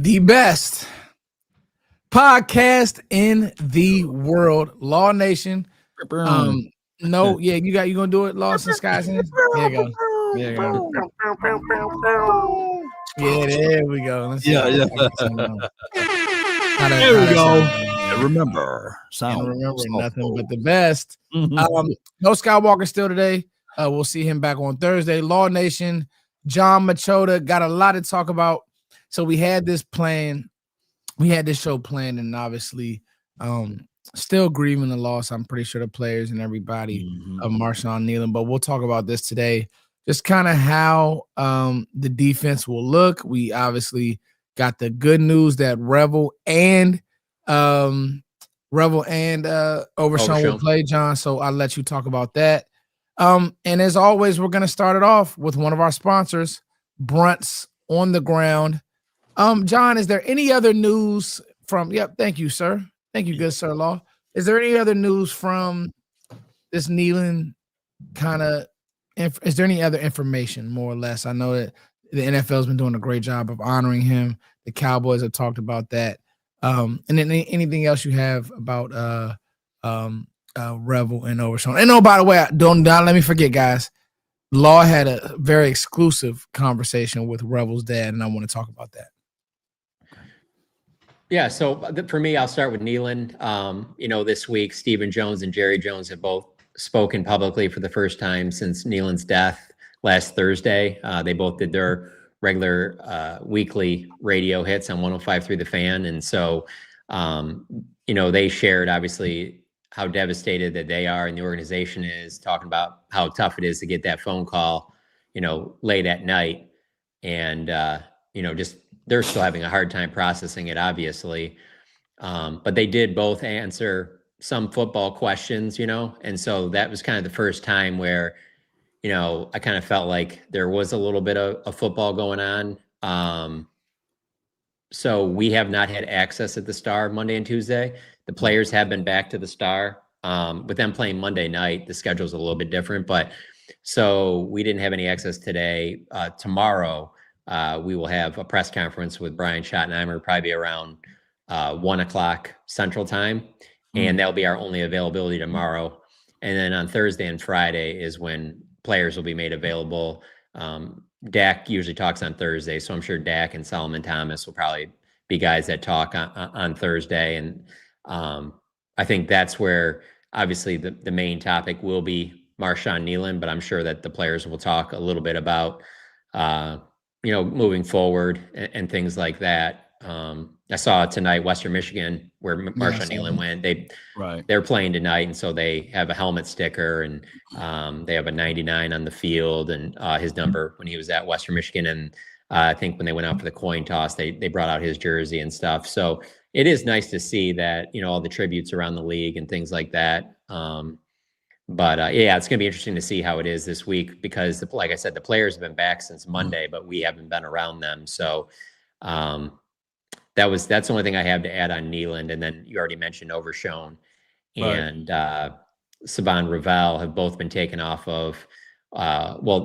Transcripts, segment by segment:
The best podcast in the world, Law Nation. No, yeah, you gonna do it, Lost in Skies. There you go. There you go. Yeah, there we go. Let's see. Yeah. There we go. And remember, nothing but the best. No Skywalker Steele today. We'll see him back on Thursday. Law Nation, John Machota got a lot to talk about. So we had this plan. We had this show planned, and obviously, still grieving the loss. I'm pretty sure the players and everybody of Marshawn Nealon. But we'll talk about this today. Just kind of how the defense will look. We obviously got the good news that Revel and Overshown will play, John. So I'll let you talk about that. And as always, we're going to start it off with one of our sponsors, Brunts on the Ground. John, is there any other news from? Yep, thank you, sir. Thank you, good sir, Law. Is there any other news from this Nealon kind of? Is there any other information, more or less? I know that the NFL has been doing a great job of honoring him. The Cowboys have talked about that. And then anything else you have about Revel and Overshown? And by the way, don't let me forget, guys. Law had a very exclusive conversation with Revel's dad, and I want to talk about that. Yeah, so for me, I'll start with Nealon. This week, Stephen Jones and Jerry Jones have both spoken publicly for the first time since Nealon's death last Thursday. They both did their regular weekly radio hits on 105.3 The Fan. And so, they shared, obviously, how devastated that they are and the organization is, talking about how tough it is to get that phone call, late at night. And, just they're still having a hard time processing it, obviously. But they did both answer some football questions, and so that was kind of the first time where, I kind of felt like there was a little bit of football going on. So we have not had access at the Star Monday and Tuesday. The players have been back to the Star. With them playing Monday night, the schedule's a little bit different, but so we didn't have any access today. Tomorrow, we will have a press conference with Brian Schottenheimer, probably around 1:00 Central Time. And that'll be our only availability tomorrow. And then on Thursday and Friday is when players will be made available. Dak usually talks on Thursday, so I'm sure Dak and Solomon Thomas will probably be guys that talk on Thursday. And I think that's where obviously the main topic will be Marshawn Nealon, but I'm sure that the players will talk a little bit about, moving forward and things like that. I saw tonight Western Michigan where Marshawn Nealon went. They're playing tonight, and so they have a helmet sticker and they have a 99 on the field and his number when he was at Western Michigan. And I think when they went out for the coin toss, they brought out his jersey and stuff. So it is nice to see that all the tributes around the league and things like that. But it's going to be interesting to see how it is this week because, like I said, the players have been back since Monday, but we haven't been around them. So. That's the only thing I have to add on Nealon. And then you already mentioned Overshown and Savon Revel have both been taken off of,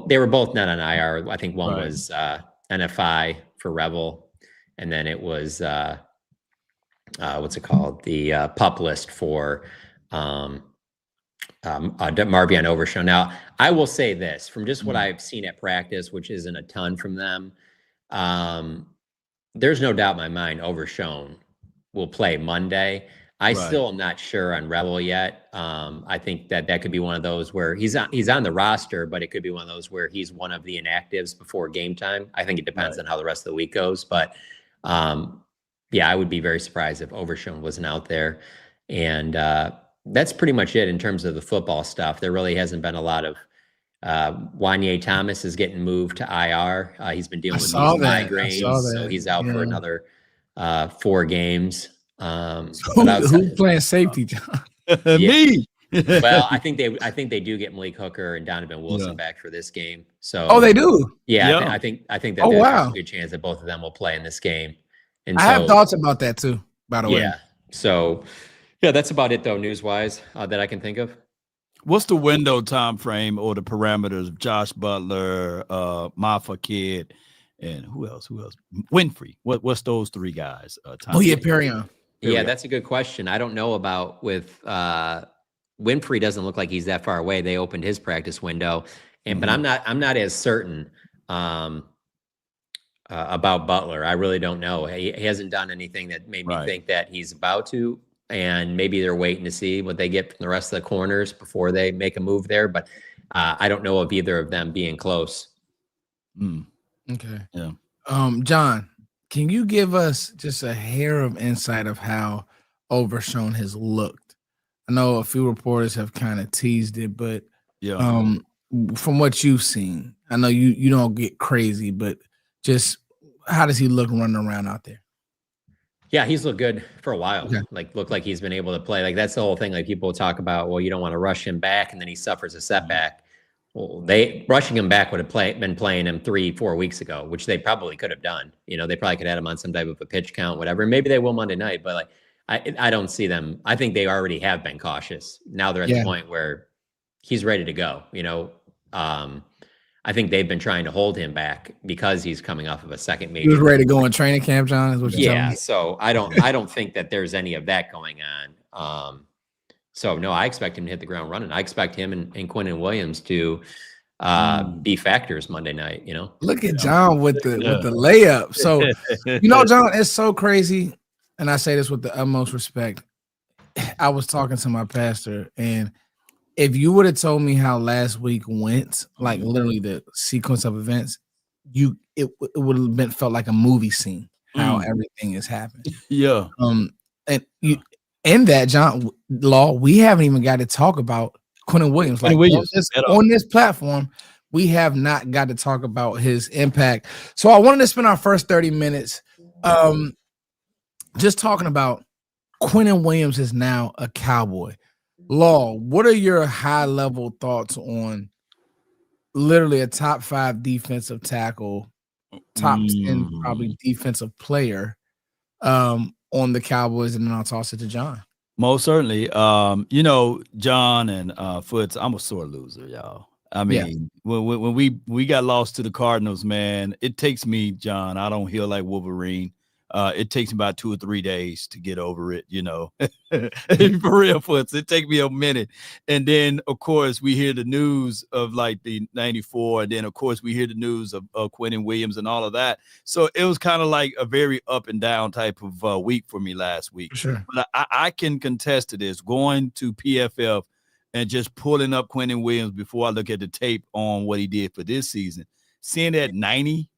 they were both not on IR. I think one was NFI for Revel. And then it was, what's it called? The PUP list for Marvion Overshown. Now, I will say this, from just what I've seen at practice, which isn't a ton from them, there's no doubt in my mind Overshown will play Monday. I still am not sure on Revel yet. I think that could be one of those where he's on the roster, but it could be one of those where he's one of the inactives before game time. I think it depends on how the rest of the week goes. But I would be very surprised if Overshown wasn't out there. And that's pretty much it in terms of the football stuff. There really hasn't been a lot of Wanye Thomas is getting moved to IR. He's been dealing with these migraines, so he's out for another 4 games. Who's playing safety, John? Me. Well, I think they do get Malik Hooker and Donovan Wilson back for this game. So they do. Yeah. I think that there's a good chance that both of them will play in this game. And I have thoughts about that too, by the way. Yeah. So that's about it though, news wise, that I can think of. What's the window time frame or the parameters of Josh Butler, Mafa Kid, and who else? Winfrey. What's those three guys? Perrion. Yeah, that's a good question. I don't know about with Winfrey. Doesn't look like he's that far away. They opened his practice window, but I'm not as certain about Butler. I really don't know. He hasn't done anything that made me think that he's about to. And maybe they're waiting to see what they get from the rest of the corners before they make a move there. But I don't know of either of them being close. Okay. Yeah. John, can you give us just a hair of insight of how Overshown has looked? I know a few reporters have kind of teased it, but from what you've seen, I know you don't get crazy, but just how does he look running around out there? Yeah, he's looked good for a while. Okay. Looked like he's been able to play. That's the whole thing. People talk about, well, you don't want to rush him back, and then he suffers a setback. Well, rushing him back would have been playing him 3-4 weeks ago, which they probably could have done. They probably could have had him on some type of a pitch count, whatever. Maybe they will Monday night, but I don't see them. I think they already have been cautious. Now they're at the point where he's ready to go. I think they've been trying to hold him back because he's coming off of a second major. He was ready to go in training camp, John. Is what you're telling me? So I don't think that there's any of that going on. So no, I expect him to hit the ground running. I expect him and Quinton Williams to be factors Monday night. Look at John with the layup. So John, it's so crazy, and I say this with the utmost respect. I was talking to my pastor, and if you would have told me how last week went, literally the sequence of events, it would have been felt like a movie scene. How everything has happened. Yeah. And you in that, John Law, we haven't even got to talk about Quinton Williams. On this platform, we have not got to talk about his impact. So I wanted to spend our first 30 minutes just talking about Quinton Williams is now a Cowboy. Law, what are your high-level thoughts on literally a top 5 defensive tackle, top 10 probably defensive player on the Cowboys? And then I'll toss it to John. Most certainly. John and Foots, I'm a sore loser, y'all. I mean, when we got lost to the Cardinals, man, it takes me, John, I don't heal like Wolverine. It takes me about 2 or 3 days to get over it, For real, Foots, it takes me a minute. And then, of course, we hear the news of the 94. And then, of course, we hear the news of Quinton Williams and all of that. So it was kind of like a very up and down type of week for me last week. Sure. But I can contest to this, going to PFF and just pulling up Quinton Williams before I look at the tape on what he did for this season. Seeing that 90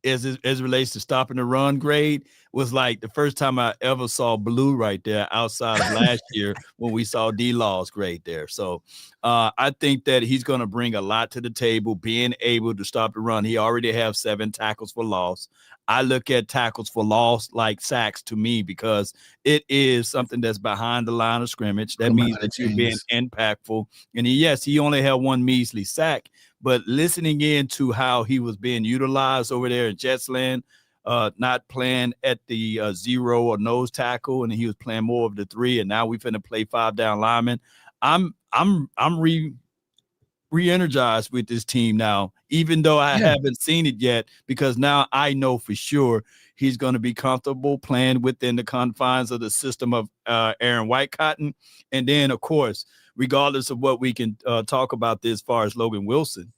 as it relates to stopping the run grade was like the first time I ever saw blue right there outside of last year when we saw D-Law's grade there. So I think that he's going to bring a lot to the table, being able to stop the run. He already have 7 tackles for loss. I look at tackles for loss like sacks to me because it is something that's behind the line of scrimmage. That means that you're being impactful. And he only had 1 measly sack, but listening in to how he was being utilized over there in Jetsland, not playing at the 0 or nose tackle, and he was playing more of the 3, and now we finna play 5 down linemen. I'm re-energized with this team now, even though I haven't seen it yet, because now I know for sure he's going to be comfortable playing within the confines of the system of Aaron Whitecotton. And then, of course, regardless of what we can talk about this as far as Logan Wilson,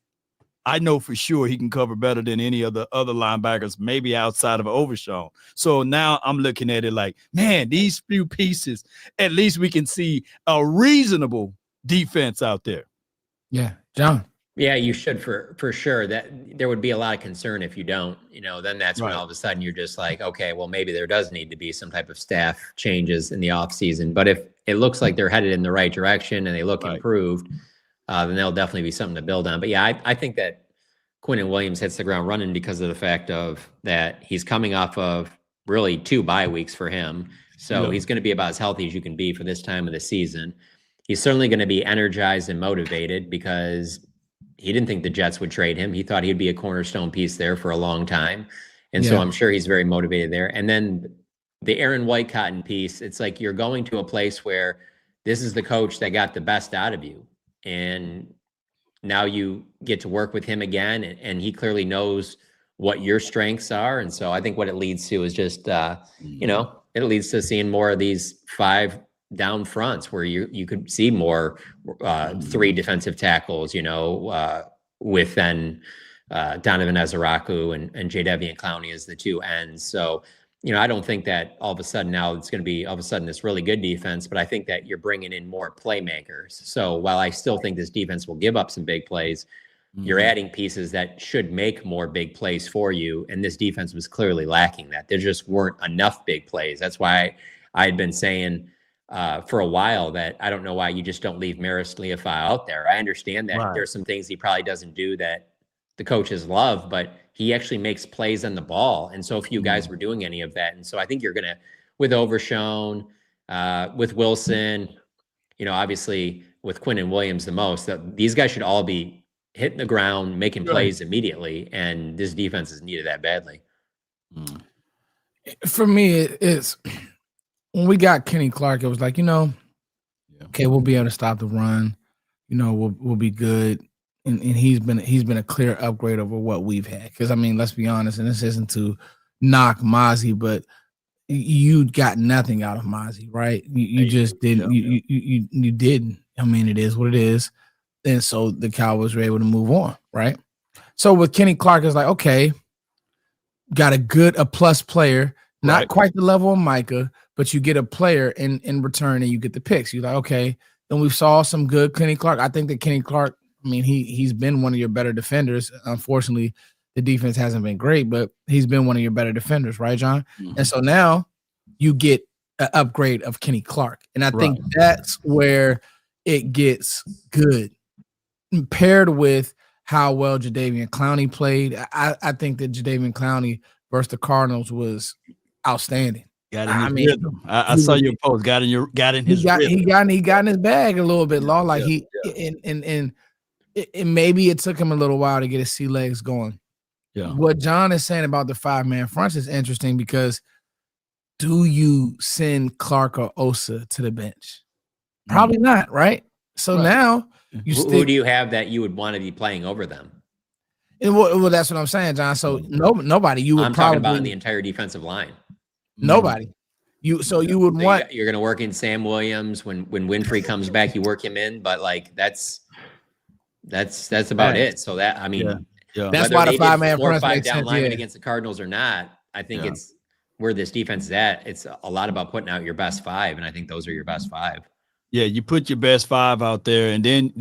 I know for sure he can cover better than any of the other linebackers, maybe outside of Overshown. So now I'm looking at it like, man, these few pieces, at least we can see a reasonable defense out there. Yeah, John. Yeah, you should for sure. That there would be a lot of concern if you don't, then that's when all of a sudden you're just like, okay, well, maybe there does need to be some type of staff changes in the offseason. But if it looks like they're headed in the right direction and they look improved, then there'll definitely be something to build on. But yeah, I think that Quinton Williams hits the ground running because of the fact of that he's coming off of really 2 bye weeks for him. So he's going to be about as healthy as you can be for this time of the season. He's certainly going to be energized and motivated because he didn't think the Jets would trade him. He thought he'd be a cornerstone piece there for a long time. And so I'm sure he's very motivated there. And then the Aaron Whitecotton piece, it's like you're going to a place where this is the coach that got the best out of you. And now you get to work with him again. And he clearly knows what your strengths are. And so I think what it leads to is just, it leads to seeing more of these 5 down fronts where you could see more 3 defensive tackles, with then Donovan Ezeraku and Jadeveon Clowney as the 2 ends. So, I don't think that all of a sudden now it's going to be all of a sudden this really good defense, but I think that you're bringing in more playmakers. So while I still think this defense will give up some big plays, you're adding pieces that should make more big plays for you. And this defense was clearly lacking that. There just weren't enough big plays. That's why I had been saying for a while that I don't know why you just don't leave Maris Leafau out there. I understand that there's some things he probably doesn't do that the coaches love, but he actually makes plays on the ball. And so few guys were doing any of that. And so I think you're going to, with Overshown, with Wilson, obviously with Quinton Williams the most, that these guys should all be hitting the ground, making plays immediately. And this defense is needed that badly. For me, it's when we got Kenny Clark, it was like, okay, we'll be able to stop the run. We'll be good. And he's been a clear upgrade over what we've had. Because, let's be honest, and this isn't to knock Mozzie, but you got nothing out of Mozzie, right? You just didn't. You didn't. It is what it is. And so the Cowboys were able to move on, right? So with Kenny Clark, it's like, okay, got a plus player, not quite the level of Micah, but you get a player in return and you get the picks. You're like, okay, then we saw some good Kenny Clark. I think that Kenny Clark, he's been one of your better defenders. Unfortunately, the defense hasn't been great, but he's been one of your better defenders, right, John? And so now you get an upgrade of Kenny Clark. And I think that's where it gets good. Paired with how well Jadeveon Clowney played, I think that Jadeveon Clowney versus the Cardinals was outstanding. Got in his rhythm. I saw your post. Got in his rhythm. He got in his bag a little bit, Law. Like and maybe it took him a little while to get his sea legs going. Yeah. What John is saying about the 5-man fronts is interesting because do you send Clark or Osa to the bench? Probably not, right? So now who do you have that you would want to be playing over them? And well, that's what I'm saying, John. So nobody. You would I'm talking about the entire defensive line. Nobody. You would want. You're going to work in Sam Williams when Winfrey comes back. You work him in, but like that's about it. So that that's why the 5-man front makes down lineman against the Cardinals or not. I think it's where this defense is at. It's a lot about putting out your best 5, and I think those are your best 5. Yeah, you put your best 5 out there, and then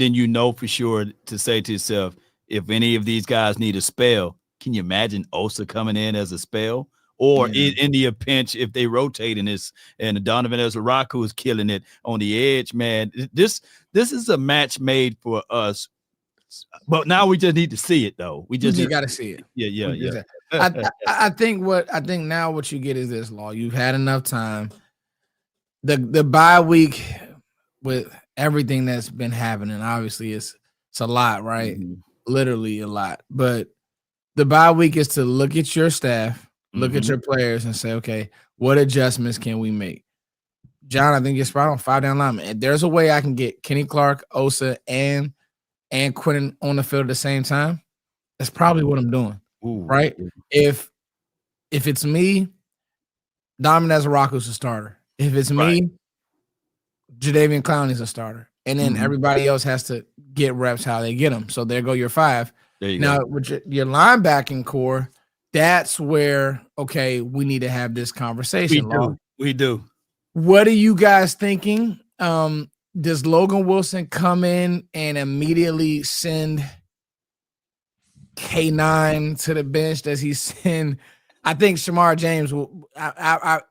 for sure to say to yourself, if any of these guys need a spell, can you imagine Osa coming in as a spell? Or in the pinch, if they rotate in this, and Donovan Ezeraku is killing it on the edge, man. This is a match made for us. But now we just need to see it, though. We just got to see it. Yeah. I think now what you get is this, Law. You've had enough time. The bye week with everything that's been happening, obviously it's a lot, right? Literally a lot. But the bye week is to look at your staff, look at your players, and say, okay, what adjustments can we make? John, I think you're spot on. 5 down linemen. If there's a way I can get Kenny Clark, Osa, and Quinton on the field at the same time, that's probably what I'm doing. Right? If it's me, Donovan Ezeraku's a starter. If it's me, Jadeveon Clowney's a starter. And then everybody else has to get reps how they get them. So there go your 5. There you go. Now, with your linebacking core, that's where, okay, we need to have this conversation. We do. What are you guys thinking? Does Logan Wilson come in and immediately send K9 to the bench? Does he send – I think Shamar James will.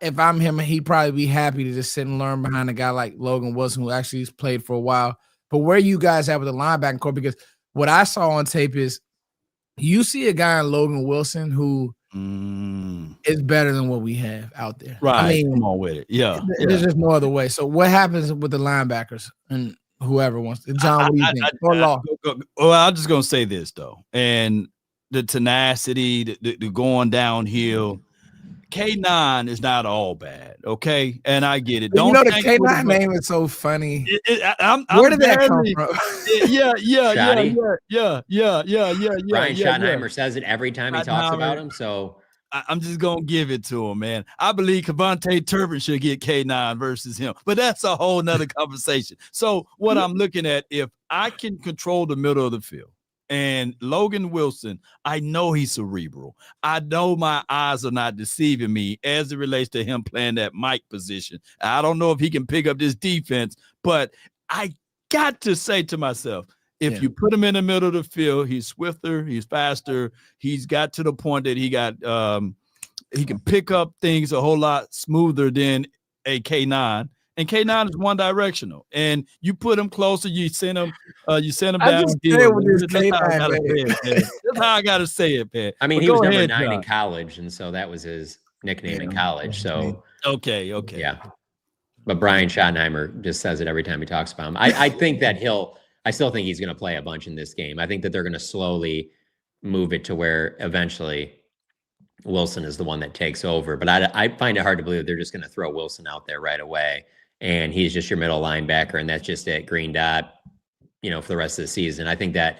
If I'm him, he'd probably be happy to just sit and learn behind a guy like Logan Wilson, who actually has played for a while. But where you guys at with the linebacking core? Because what I saw on tape is you see a guy in Logan Wilson who is better than what we have out there. Right. Come on with it. Yeah. There's just no other way. So what happens with the linebackers and whoever wants to? John, what do you think? Well, I'm just gonna say this though, and the tenacity, the going downhill, K9 is not all bad, okay? And I get it. Don't the K9 name is so funny. Where did that come from? Yeah. Brian Schottenheimer says it every time he talks about him, so I'm just gonna give it to him, man. I believe Cavante Turpin should get K9 versus him, but that's a whole nother conversation. So what I'm looking at, if I can control the middle of the field, and Logan Wilson, I know he's cerebral. I know my eyes are not deceiving me as it relates to him playing that Mike position. I don't know if he can pick up this defense, but I got to say to myself, if you put him in the middle of the field, he's swifter, he's faster. He's got to the point that he can pick up things a whole lot smoother than a K9. And K9 is one directional. And you put him closer, you send him down. That's how I gotta say it, man. I mean, he was number 9 in college, and so that was his nickname in college. So okay. Yeah. But Brian Schottenheimer just says it every time he talks about him. I think that I still think he's gonna play a bunch in this game. I think that they're gonna slowly move it to where eventually Wilson is the one that takes over. But I find it hard to believe that they're just gonna throw Wilson out there right away. And he's just your middle linebacker, and that's just it, green dot, for the rest of the season. I think that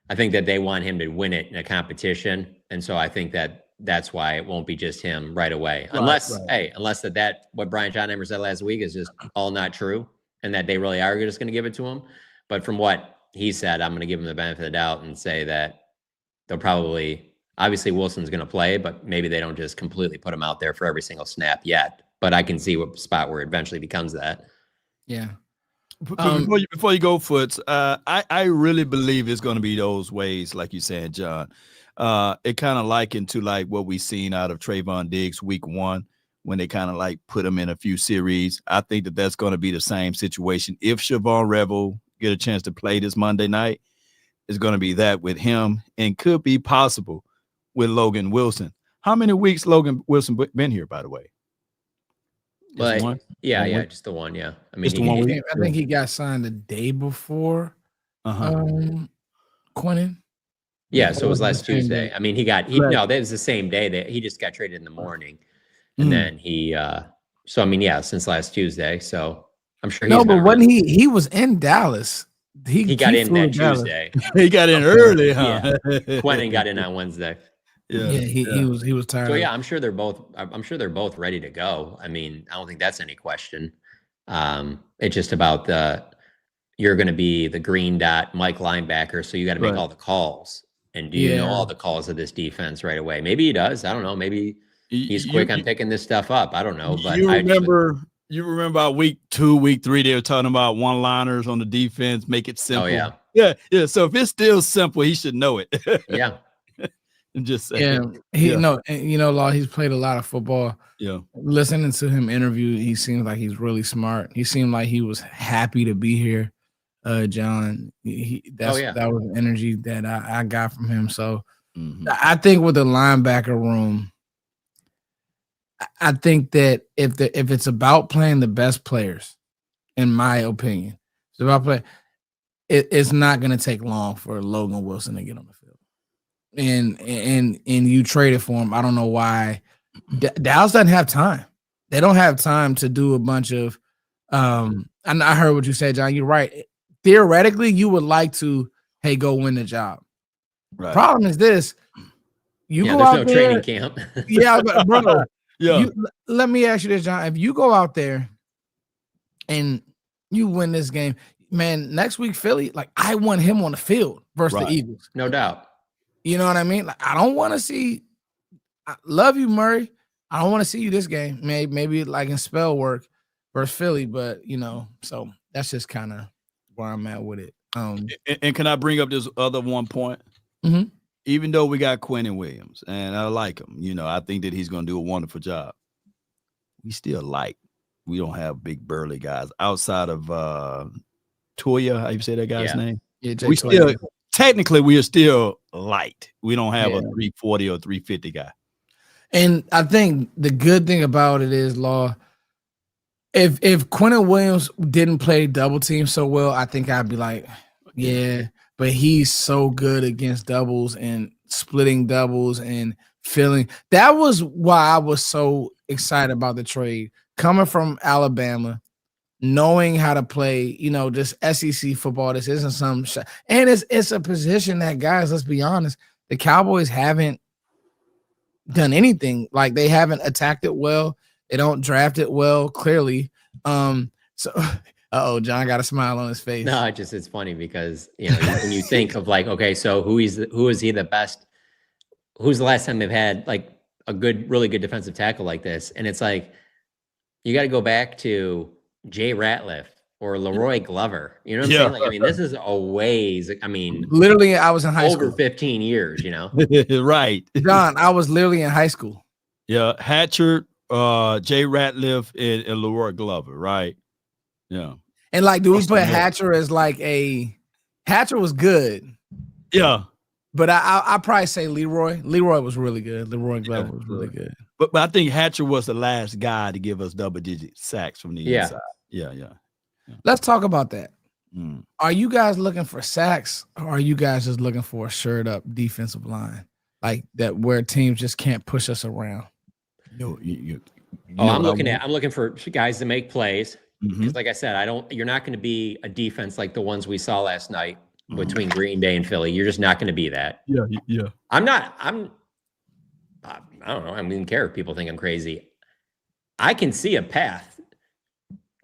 they want him to win it in a competition, and so I think that that's why it won't be just him right away, unless that what Brian Schottenheimer said last week is just all not true, and that they really are just going to give it to him. But from what he said, I'm going to give him the benefit of the doubt and say that they'll probably, obviously Wilson's going to play, but maybe they don't just completely put him out there for every single snap yet. But I can see what spot where it eventually becomes that. Yeah. Before you go, Foots, I really believe it's going to be those ways, like you said, John. It kind of likened to like what we seen out of Trayvon Diggs week 1 when they kind of like put him in a few series. I think that that's going to be the same situation. If Savon Revel get a chance to play this Monday night, it's going to be that with him, and could be possible with Logan Wilson. How many weeks Logan Wilson been here, by the way? But just the one. Yeah, I mean, I think he got signed the day before Quinton. Yeah, so it was last Tuesday. I mean, that was the same day that he just got traded in the morning, and then since last Tuesday. So I'm sure. But when he was in Dallas, he got in that Tuesday. He got in early, huh? Yeah. Quinton got in on Wednesday. He was tired. So I'm sure they're both ready to go. I mean, I don't think that's any question. It's just about you're going to be the green dot Mike linebacker, so you got to make all the calls. And do you know all the calls of this defense right away? Maybe he does. I don't know. Maybe he's quick on picking this stuff up. I don't know. But you remember about week 2, week 3, they were talking about one-liners on the defense, make it simple. Oh yeah. So if it's still simple, he should know it. Yeah. Just saying. Law, he's played a lot of football. Yeah. Listening to him interview, he seems like he's really smart. He seemed like he was happy to be here, John. That was the energy that I got from him. So I think with the linebacker room, I think that if it's about playing the best players, in my opinion, it's about play. It's not going to take long for Logan Wilson to get on the field. And you traded for him. I don't know why. Dallas doesn't have time. They don't have time to do a bunch of and I heard what you said, John. You're right. Theoretically, you would like to, go win the job. Right. Problem is this. You go out there. Training camp. But bro. Let me ask you this, John. If you go out there and you win this game, man, next week, Philly, I want him on the field versus the Eagles. No doubt. You know what I mean? I don't want to see. I love you, Murray. I don't want to see you this game. Maybe in spell work versus Philly, but so that's just kind of where I'm at with it. And can I bring up this other one point? Mm-hmm. Even though we got Quinton Williams, and I like him, I think that he's going to do a wonderful job. We don't have big burly guys outside of Toya. How you say that guy's name? Yeah, technically we are still light. We don't have a 340 or 350 guy. And I think the good thing about it is, Law, if Quinton Williams didn't play double team so well, I think I'd be like, but he's so good against doubles and splitting doubles and feeling. That was why I was so excited about the trade. Coming from Alabama, knowing how to play, this SEC football. This isn't some and it's a position that, guys, let's be honest, the Cowboys haven't done anything. Like, they haven't attacked it well. They don't draft it well, clearly. So John got a smile on his face. No, it's funny because when you think of like, okay, so who is he the best? Who's the last time they've had like a really good defensive tackle like this? And it's like, you got to go back to Jay Ratliff or Leroy Glover. You know what I'm saying? Like, I mean, this is a ways. I mean, literally, I was in high school. Over 15 years, Right. John, I was literally in high school. Yeah. Hatcher, Jay Ratliff, and Leroy Glover, right? Yeah. And like, do we put Hatcher as like Hatcher was good. Yeah. But I probably say Leroy. Leroy was really good. Leroy Glover was really good. But I think Hatcher was the last guy to give us double-digit sacks from the inside. Yeah. Let's talk about that. Are you guys looking for sacks, or are you guys just looking for a shirt up defensive line, like that, where teams just can't push us around? I'm looking for guys to make plays. Because like I said, you're not going to be a defense like the ones we saw last night between Green Bay and Philly. You're just not going to be that. Yeah. I don't know. I don't even care if people think I'm crazy. I can see a path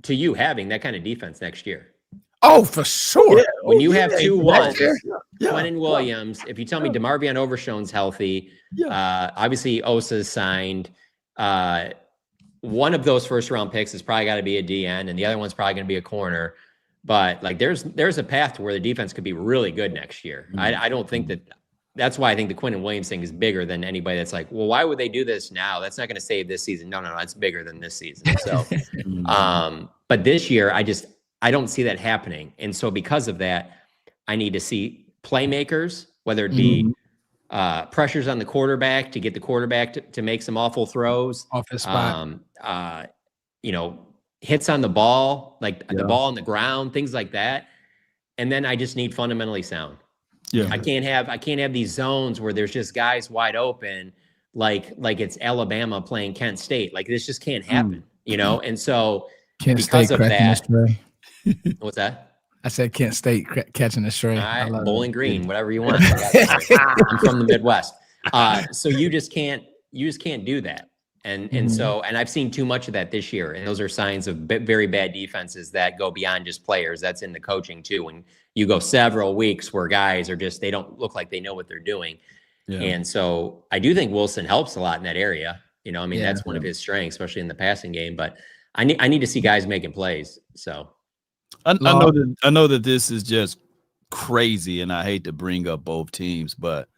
to you having that kind of defense next year. Oh, for sure. Yeah. When you have 2 ones, Quinton Williams, if you tell me DeMarvion Overshone's healthy, obviously Osa's signed. One of those first round picks is probably got to be a DN, and the other one's probably going to be a corner. But like, there's a path to where the defense could be really good next year. I don't think that's why I think the Quinton Williams thing is bigger than anybody that's like, well, why would they do this now? That's not going to save this season. No, it's bigger than this season. So, but this year, I don't see that happening. And so because of that, I need to see playmakers, whether it be pressures on the quarterback to get the quarterback to make some awful throws. Off his spot. Hits on the ball, like the ball on the ground, things like that. And then I just need fundamentally sound. Yeah. I can't have these zones where there's just guys wide open, like it's Alabama playing Kent State. Like, this just can't happen, And so Kent because State of that, what's that? I said Kent State catching a stray. All right, Bowling Green, whatever you want. I'm from the Midwest. So you just can't do that. And so I've seen too much of that this year. And those are signs of very bad defenses that go beyond just players. That's in the coaching too. When you go several weeks where guys are they don't look like they know what they're doing. Yeah. And so I do think Wilson helps a lot in that area. That's one of his strengths, especially in the passing game. But I need to see guys making plays. So I know that this is just crazy, and I hate to bring up both teams, but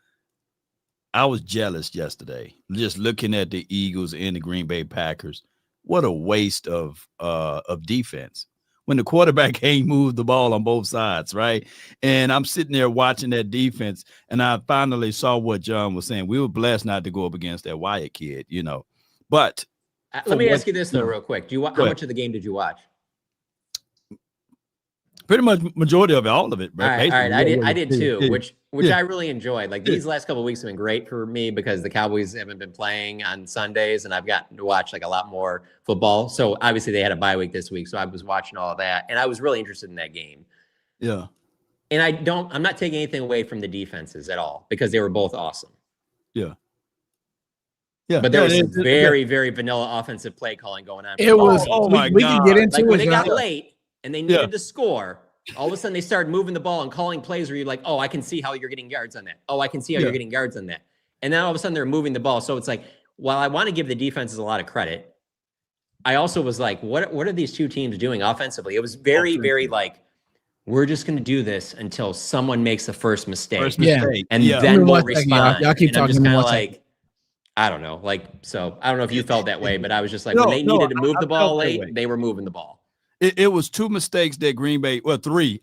I was jealous yesterday just looking at the Eagles and the Green Bay Packers. What a waste of defense when the quarterback can't move the ball on both sides, right? And I'm sitting there watching that defense, and I finally saw what John was saying. We were blessed not to go up against that Wyatt kid, But let me ask you this though, real quick. How much of the game did you watch? Pretty much majority of it, all of it. All right. I did too, which I really enjoyed. Like, these last couple of weeks have been great for me because the Cowboys haven't been playing on Sundays, and I've gotten to watch like a lot more football. So obviously they had a bye week this week, so I was watching all of that, and I was really interested in that game. Yeah. And I'm not taking anything away from the defenses at all because they were both awesome. Yeah. Yeah. But there was some very, very vanilla offensive play calling going on. It was, we can get into like it. When they got late and they needed to score, all of a sudden they started moving the ball and calling plays where you're like, oh, I can see how you're getting yards on that. Oh, I can see how you're getting yards on that. And then all of a sudden they're moving the ball. So it's like, while I want to give the defenses a lot of credit, I also was like, what are these two teams doing offensively? It was very, very like, we're just going to do this until someone makes the first mistake. And then we'll respond. Y'all keep talking. I'm just kind of like, I don't know. Like, so I don't know if you felt that way, but I was just like, when they needed to move the ball late, they were moving the ball. It was two mistakes that Green Bay,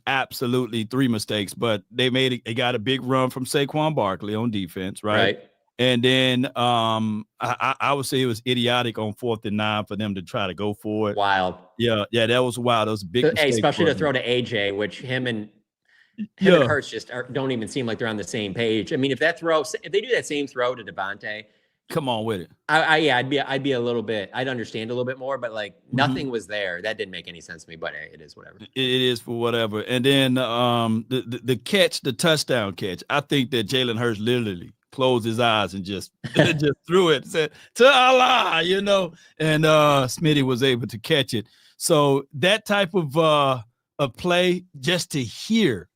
absolutely three mistakes, but they got a big run from Saquon Barkley on defense, right? And then I would say it was idiotic on 4th and 9 for them to try to go for it. Wild. Yeah, that was wild. That was a big mistake. Especially to throw to AJ, which him and Hurts just don't even seem like they're on the same page. I mean, if they do that same throw to Devontae, Come on with it. I'd be a little bit. I'd understand a little bit more, but like nothing was there. That didn't make any sense to me. But hey, it is whatever. It is for whatever. And then the catch, the touchdown catch. I think that Jalen Hurts literally closed his eyes and just threw it. Said to Allah, and Smitty was able to catch it. So that type of play, just to hear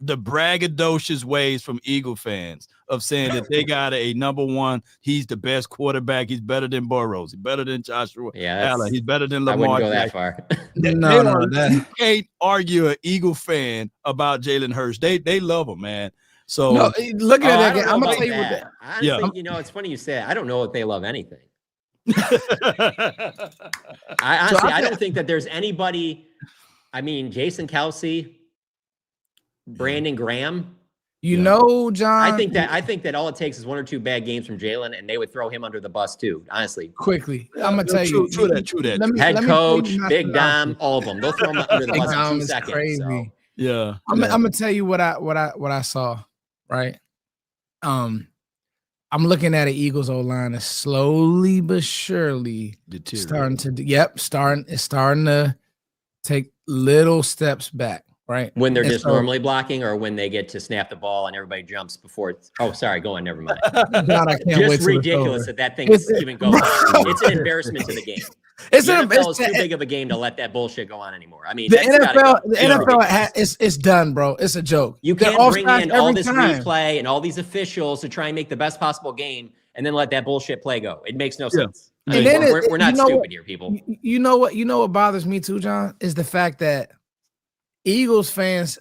the braggadocious ways from Eagle fans of saying that they got a number one, he's the best quarterback, he's better than Burrows, he's better than Joshua Allen, he's better than Lamar. I wouldn't go that far. You can't argue an Eagle fan about Jalen Hurts. They love him, man. So looking at that game, I'm gonna tell you what that. Honestly, it's funny you say it. I don't know if they love anything. I don't think that there's anybody. I mean, Jason Kelsey, Brandon Graham. John. I think that all it takes is one or two bad games from Jalen, and they would throw him under the bus too. Honestly, quickly, I'm gonna tell you. True that. Head coach, Big Dom, all of them. They'll throw him under the bus in 2 seconds. Crazy. So. Yeah, I'm gonna tell you what I saw. Right. I'm looking at an Eagles O-line that's slowly but surely starting to take little steps back. Right. When they're just normally blocking, or when they get to snap the ball and everybody jumps before it's sorry, go on, never mind. God, I can't just ridiculous that thing is even going. It's an embarrassment to the game. It's too big of a game to let that bullshit go on anymore. I mean, the NFL it's done, bro. It's a joke. You can't bring in all this replay and all these officials to try and make the best possible game and then let that bullshit play go. It makes no sense. I mean, we're not stupid here, people. You know what bothers me too, John, is the fact that Eagles fans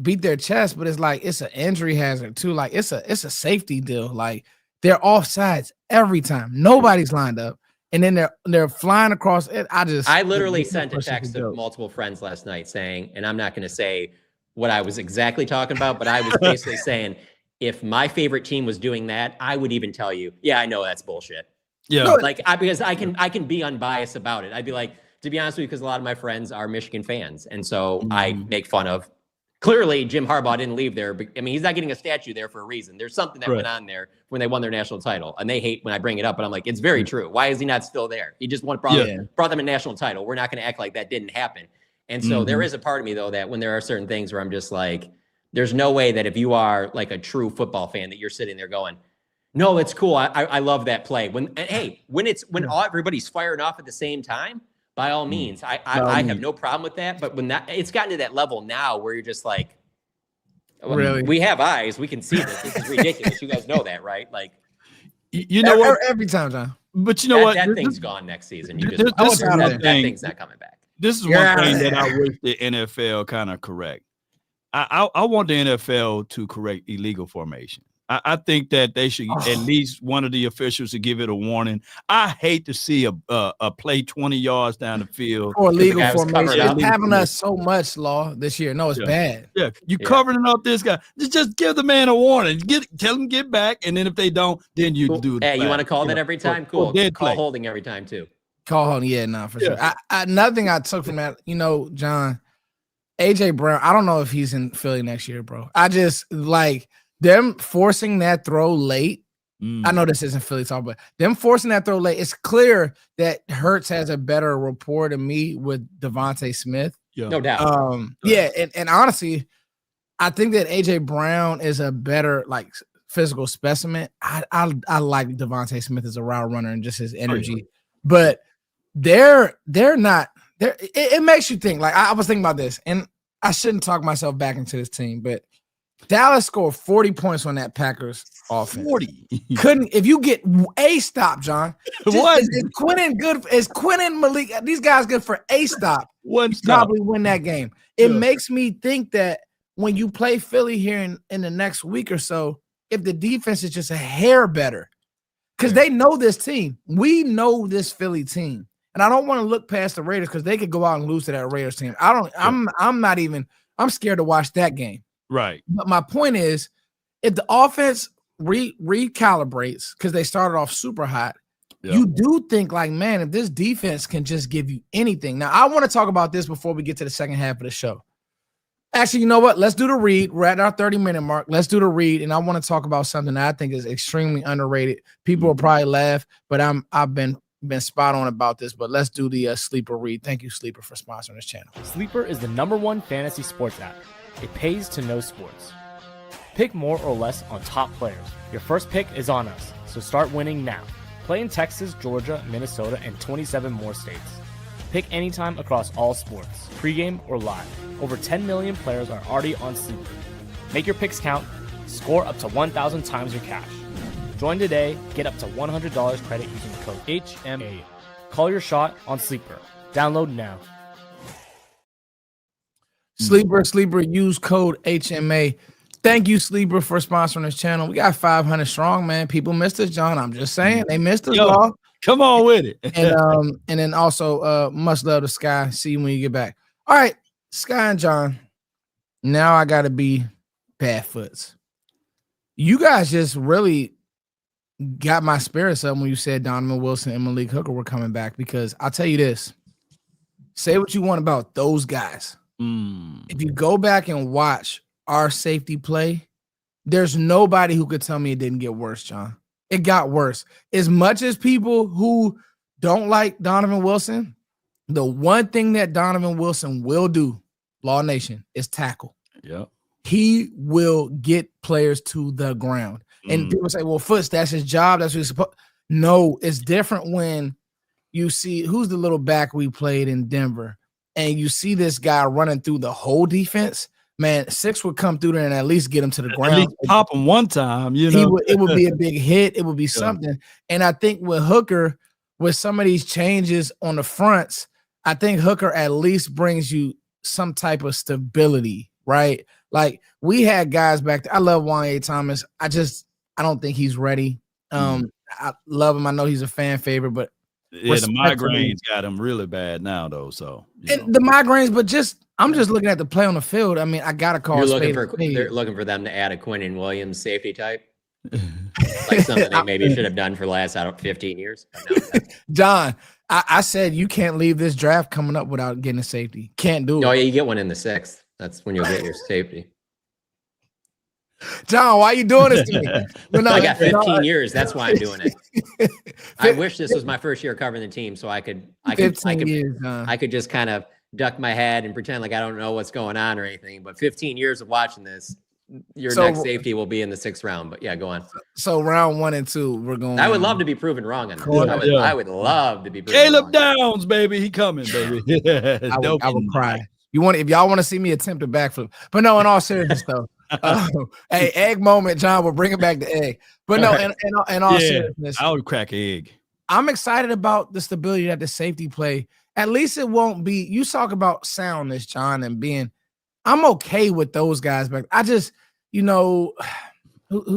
beat their chest, but it's like it's an injury hazard too. Like it's a safety deal. Like they're offsides every time. Nobody's lined up, and then they're flying across it. I literally sent a text to multiple friends last night saying, and I'm not going to say what I was exactly talking about, but I was basically saying, if my favorite team was doing that, I would even tell you, yeah, I know that's bullshit. Yeah, because I can be unbiased about it. I'd be like, to be honest with you, because a lot of my friends are Michigan fans. And so I make fun of, clearly Jim Harbaugh didn't leave there. But, I mean, he's not getting a statue there for a reason. There's something that went on there when they won their national title. And they hate when I bring it up, but I'm like, it's very true. Why is he not still there? He just brought them a national title. We're not going to act like that didn't happen. And so there is a part of me, though, that when there are certain things where I'm just like, there's no way that if you are like a true football fan that you're sitting there going, no, it's cool. I love that play. When everybody's firing off at the same time, by all means, I have no problem with that. But when it's gotten to that level now where you're just like, really, we have eyes, we can see this. This is ridiculous. You guys know that, right? Like, every time, John. But you know what? That thing's gone next season. That thing's not coming back. This is one thing that I wish the NFL kind of correct. I want the NFL to correct illegal formation. I think that they should at least one of the officials to give it a warning. I hate to see a play 20 yards down the field or illegal formation. It's having us so much law this year. No, it's bad. Yeah, you covering up this guy. Just give the man a warning. Tell him get back, and then if they don't, then you do it. Hey, you want to call that every time? Cool. Call holding every time too. Call holding, for sure. Another thing I took from that, John, AJ Brown. I don't know if he's in Philly next year, bro. I just like. Them forcing that throw late. I know this isn't Philly talk, but them forcing that throw late. It's clear that Hurts has a better rapport to me with Devontae Smith. Yeah. No doubt. And honestly, I think that AJ Brown is a better like physical specimen. I like Devontae Smith as a route runner and just his energy, but they're not there. It makes you think. Like I was thinking about this, and I shouldn't talk myself back into this team, but Dallas scored 40 points on that Packers offense. 40. If you get a stop, John. Is Quinton Malik? These guys good for a stop. Probably win that game. It makes me think that when you play Philly here in the next week or so, if the defense is just a hair better, because they know this team. We know this Philly team. And I don't want to look past the Raiders because they could go out and lose to that Raiders team. I'm scared to watch that game. Right. But my point is, if the offense recalibrates because they started off super hot, you do think like, man, if this defense can just give you anything. Now, I want to talk about this before we get to the second half of the show. Actually, you know what? Let's do the read. We're at our 30-minute mark. Let's do the read, and I want to talk about something that I think is extremely underrated. People will probably laugh, but I've been spot on about this. But let's do the Sleeper read. Thank you, Sleeper, for sponsoring this channel. Sleeper is the #1 fantasy sports app. It pays to know sports. Pick more or less on top players. Your first pick is on us, so start winning now. Play in Texas, Georgia, Minnesota, and 27 more states. Pick anytime across all sports, pregame or live. Over 10 million players are already on Sleeper. Make your picks count. Score up to 1,000 times your cash. Join today. Get up to $100 credit using the code HMA. Call your shot on Sleeper. Download now. Sleeper, use code HMA. Thank you, Sleeper, for sponsoring this channel. We got 500 strong, man. People missed us, John. I'm just saying. They missed us, y'all. Come on with it. And then also much love to Sky. See you when you get back. All right, Sky and John. Now I gotta be badfoots. You guys just really got my spirits up when you said Donovan Wilson and Malik Hooker were coming back, because I'll tell you this. Say what you want about those guys. If you go back and watch our safety play, there's nobody who could tell me it didn't get worse, John. It got worse. As much as people who don't like Donovan Wilson, the one thing that Donovan Wilson will do, Law Nation, is tackle. Yep. He will get players to the ground. And people say, well, Foots, that's his job. That's what he's supposed. No, it's different when you see who's the little back we played in Denver, and you see this guy running through the whole defense. Man, 6 would come through there and at least get him to the ground. At least pop him one time, you know. It would be a big hit. It would be something. And I think with Hooker, with some of these changes on the fronts, I think Hooker at least brings you some type of stability, right? Like we had guys back there. I love Wanye Thomas. I don't think he's ready. I love him. I know he's a fan favorite, but the migraines got him really bad now, though. So the migraines, but I'm just looking at the play on the field. I mean, I gotta call. They're looking for them to add a Quinton Williams safety type, like something they maybe should have done for the last 15 years. John, I said you can't leave this draft coming up without getting a safety. Can't do it. No, yeah, you get one in the 6th. That's when you'll get your safety. John, why are you doing this to me? I got 15 years. That's why I'm doing it. I wish this was my first year covering the team, so I could just kind of duck my head and pretend like I don't know what's going on or anything. But 15 years of watching this, your next safety will be in the 6th round. But yeah, go on. So round 1 and 2, we're going. I would love to be proven wrong on this. I would love to be proven Caleb wrong. Downs, baby, he coming, baby. I would cry. If y'all want to see me attempt a backflip, but no, in all seriousness though. Hey, egg moment, John. We'll bring it back to egg. But no, in all seriousness, I would crack an egg. I'm excited about the stability that the safety play. At least it won't be. You talk about soundness, John, and being. I'm okay with those guys back. I just, who's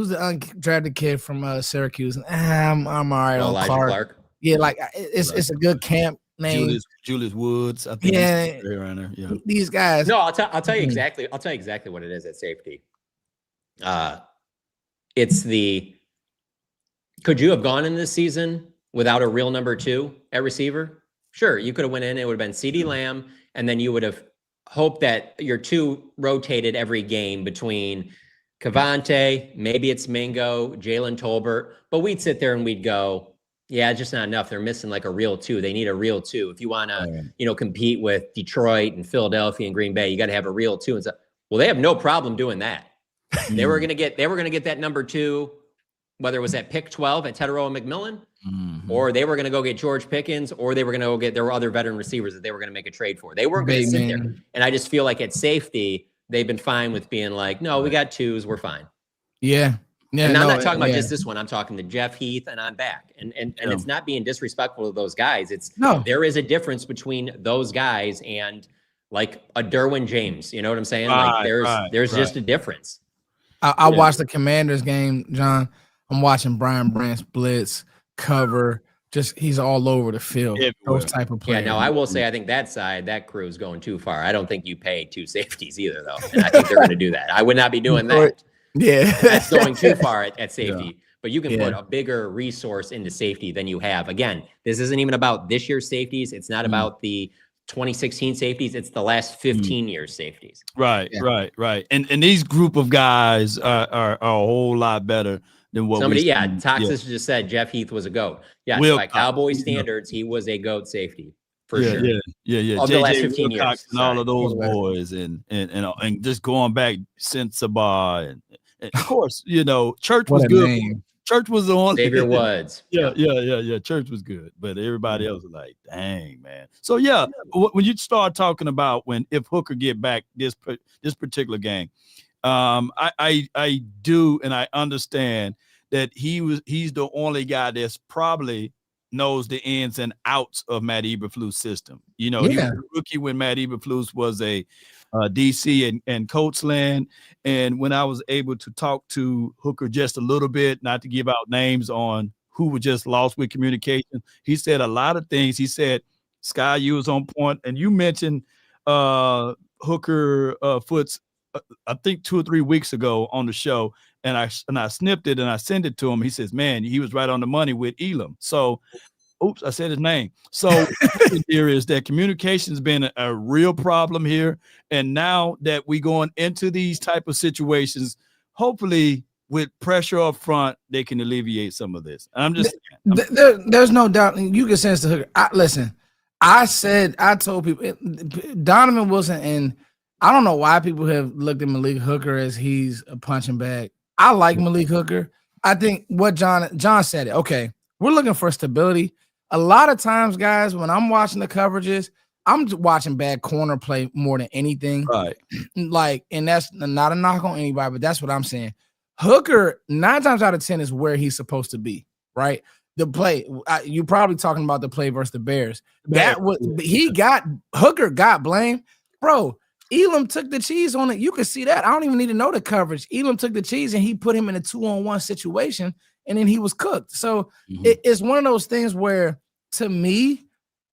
the undrafted kid from Syracuse? I'm all right on Clark. Yeah, like it's a good camp name. Julius Woods, I think. Yeah, around there. Yeah, these guys. No, I'll tell you exactly. I'll tell you exactly what it is at safety. It's could you have gone in this season without a real number 2 at receiver? Sure, you could have went in. It would have been CeeDee Lamb, and then you would have hoped that your 2 rotated every game between Cavante, maybe it's Mingo, Jalen Tolbert, but we'd sit there and we'd go, yeah, it's just not enough. They're missing like a real 2. They need a real 2. If you want to, compete with Detroit and Philadelphia and Green Bay, you got to have a real 2. And so, well, they have no problem doing that. They were going to get that number 2, whether it was at pick 12 at Teteroa McMillan, or they were going to go get George Pickens, or they were going to go get, there were other veteran receivers that they were going to make a trade for. They weren't going to sit there. And I just feel like at safety, they've been fine with being like, no, we got 2s. We're fine. Yeah. Yeah, and I'm not talking about just this one. I'm talking to Jeff Heath and I'm back. And it's not being disrespectful to those guys. There is a difference between those guys and like a Derwin James. You know what I'm saying? Like there's just a difference. I watched the Commanders game, John. I'm watching Brian Branch blitz, cover. Just he's all over the field. Those type of players. Yeah, no, I will say I think that crew is going too far. I don't think you pay 2 safeties either, though. And I think they're going to do that. I would not be doing that. Yeah, that's going too far at safety. But you can put a bigger resource into safety than you have. Again, this isn't even about this year's safeties. It's not about the 2016 safeties. It's the last 15 years safeties. Right. And these group of guys are a whole lot better than what Toxis just said Jeff Heath was a GOAT. Yes, by Cowboy standards, he was a GOAT safety for sure. Yeah. Of the last 15 years. And all of those boys and just going back since Sabah and of course, Church was good. Name. Church was the only Xavier Woods. Yeah. Church was good, but everybody else was like, dang, man. So when you start talking about if Hooker get back this particular game, I do, and I understand that he's the only guy that's probably knows the ins and outs of Matt Eberflus' system. He was a rookie when Matt Eberflus was a DC and Coachland. And when I was able to talk to Hooker just a little bit, not to give out names on who were just lost with communication, he said a lot of things. He said, Sky, you was on point. And you mentioned Hooker Foots, I think 2 or 3 weeks ago on the show. And I snipped it and I sent it to him. He says, man, he was right on the money with Elam. So, oops, I said his name. So there is that communication has been a real problem here. And now that we going into these type of situations, hopefully with pressure up front, they can alleviate some of this. I'm just there's no doubt. You can sense the Hooker. Listen, I told people Donovan Wilson, and I don't know why people have looked at Malik Hooker as he's a punching bag. I like Malik Hooker. I think what John said it. Okay, we're looking for stability. A lot of times, guys, when I'm watching the coverages, I'm watching bad corner play more than anything. Right. And that's not a knock on anybody, but that's what I'm saying. Hooker, 9 times out of 10 is where he's supposed to be, right? The play, you're probably talking about the play versus the Bears. Hooker got blamed. Bro, Elam took the cheese on it. You can see that. I don't even need to know the coverage. Elam took the cheese and he put him in a 2-on-1 situation, and then he was cooked. So it's one of those things where, to me,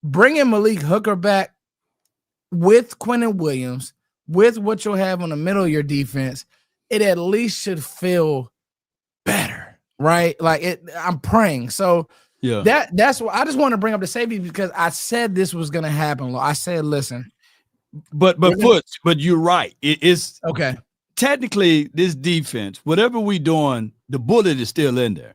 bringing Malik Hooker back with Quinton Williams, with what you'll have on the middle of your defense, it at least should feel better, right? I'm praying. So that's what I just want to bring up the safety, because I said this was going to happen. I said, listen. But you're right. It's okay. Technically, this defense, whatever we doing, the bullet is still in there.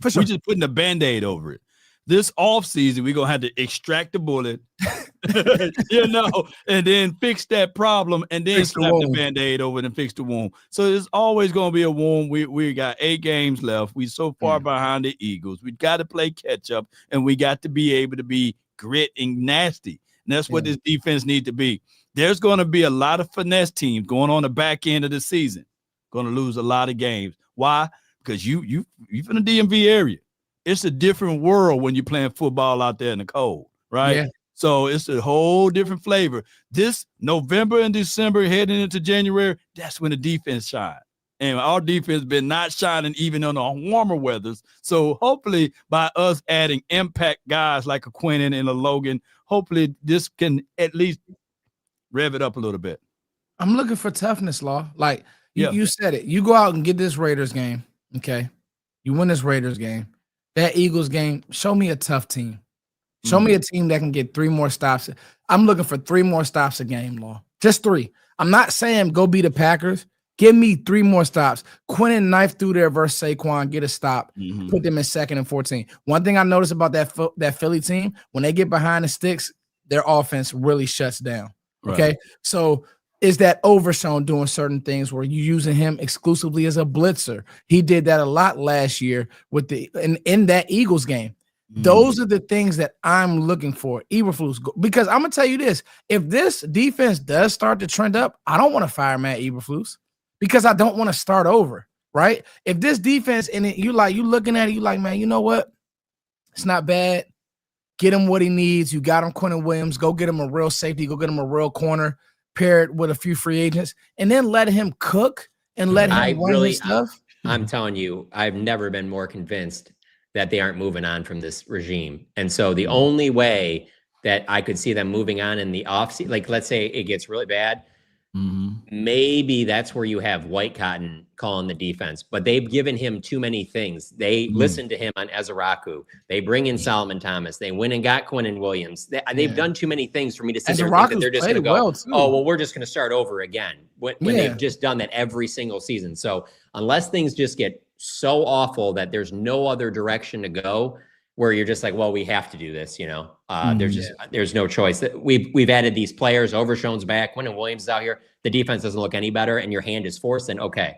For sure. We're just putting a Band-Aid over it. This offseason, we're gonna have to extract the bullet, and then fix that problem, and then slap the Band-Aid over it and fix the wound. So there's always gonna be a wound. We got 8 games left. We so far behind the Eagles. We got to play catch up, and we got to be able to be grit and nasty. And that's what this defense needs to be. There's going to be a lot of finesse teams going on the back end of the season, going to lose a lot of games. Why? Because you from the DMV area. It's a different world when you're playing football out there in the cold, right? Yeah. So it's a whole different flavor. This November and December heading into January, that's when the defense shines. And our defense has been not shining even on the warmer weathers. So hopefully by us adding impact guys like a Quinton and a Logan, hopefully this can at least rev it up a little bit. I'm looking for toughness, Law. You said it. You go out and get this Raiders game, okay? You win this Raiders game. That Eagles game, show me a tough team. Show me a team that can get 3 more stops. I'm looking for 3 more stops a game, Law. Just 3. I'm not saying go beat the Packers. Give me 3 more stops. Quinton knife through there versus Saquon, get a stop, put them in 2nd and 14. One thing I noticed about that Philly team, when they get behind the sticks, their offense really shuts down. Okay, right. So is that Overshown doing certain things where you're using him exclusively as a blitzer? He did that a lot last year with in that Eagles game. Those are the things that I'm looking for. Eberflus, because I'm gonna tell you this: if this defense does start to trend up, I don't want to fire Matt Eberflus because I don't want to start over. Right? If this defense and you looking at it, you like, man, you know what? It's not bad. Get him what he needs. You got him Quinton Williams. Go get him a real safety. Go get him a real corner. Pair it with a few free agents, and then let him cook and let him run his stuff. I'm telling you, I've never been more convinced that they aren't moving on from this regime. And so the only way that I could see them moving on in the offseason, like let's say it gets really bad, maybe that's where you have White Cotton calling the defense, but they've given him too many things. They listen to him on Ezeraku. They bring in Solomon Thomas. They went and got Quinton Williams. They've done too many things for me to sit there and think that they're just going to go, oh, well, we're just going to start over again when they've just done that every single season. So unless things just get so awful that there's no other direction to go, where you're just like, well, we have to do this, there's no choice. We've added these players. Overshown's back. Quinton Williams is out here. The defense doesn't look any better, and your hand is forced. Then okay,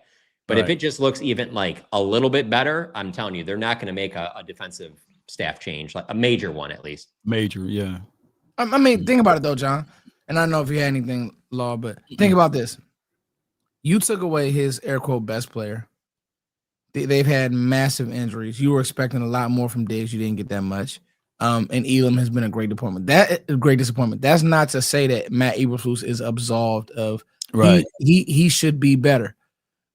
but if it just looks even like a little bit better, I'm telling you, they're not going to make a defensive staff change, like a major one at least. Major, yeah. I mean, think about it though, John. And I don't know if you had anything, Law, but think about this. You took away his air quote best player. They've had massive injuries. You were expecting a lot more from Diggs. You didn't get that much. And Elam has been a great disappointment. That's not to say that Matt Eberflus is absolved of. Right. He should be better.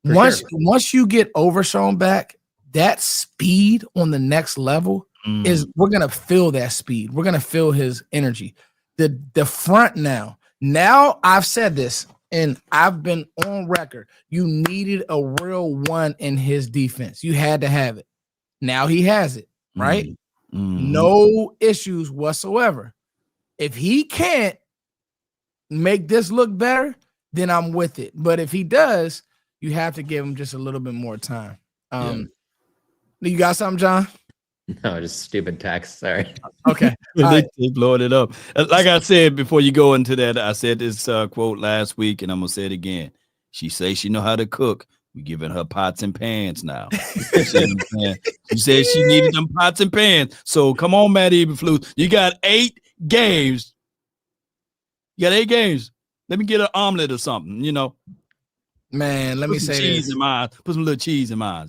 Once you get Overshown back, that speed on the next level is we're gonna feel that speed. We're gonna feel his energy. The front now. Now I've said this. And I've been on record. You needed a real one in his defense. You had to have it. Now he has it, right? No issues whatsoever. If he can't make this look better, then I'm with it. But if he does, you have to give him just a little bit more time. You got something, John? No, just stupid text. Sorry. Okay. They blowing it up. Like I said before you go into that, I said this quote last week, and I'm gonna say it again. She say she know how to cook. We giving her pots and pans now. She said she needed them pots and pans. So come on, Matt Eberflus. You got 8 games. Let me get an omelet or something. Man, let me say cheese this. in mine. Put some little cheese in mine.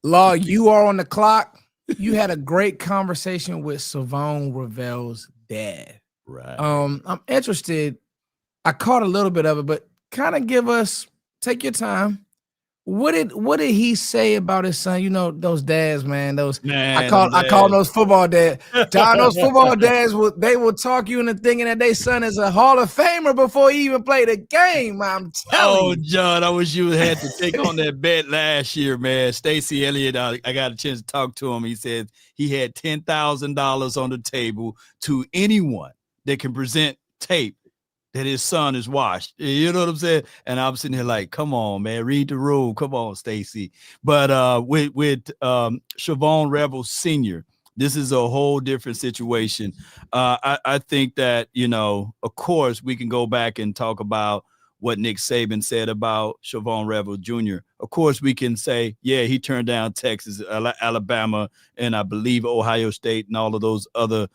Law, you are on the clock. You had a great conversation with Savon Revel's dad. Right. I'm interested. I caught a little bit of it, but kind of take your time. What did he say about his son? Those dads, man. I call those football dads. John, those football dads will talk you into thinking that their son is a Hall of Famer before he even played a game. I'm telling you. Oh, John, I wish you had to take on that bet last year, man. Stacey Elliott, I got a chance to talk to him. He said he had $10,000 on the table to anyone that can present tape that his son is washed. You know what I'm saying? And I'm sitting here like, come on, man, read the rule. Come on, Stacey. But with Savon Revel Sr., this is a whole different situation. I think that, of course, we can go back and talk about what Nick Saban said about Savon Revel Jr. Of course, we can say, yeah, he turned down Texas, Alabama, and I believe Ohio State and all of those other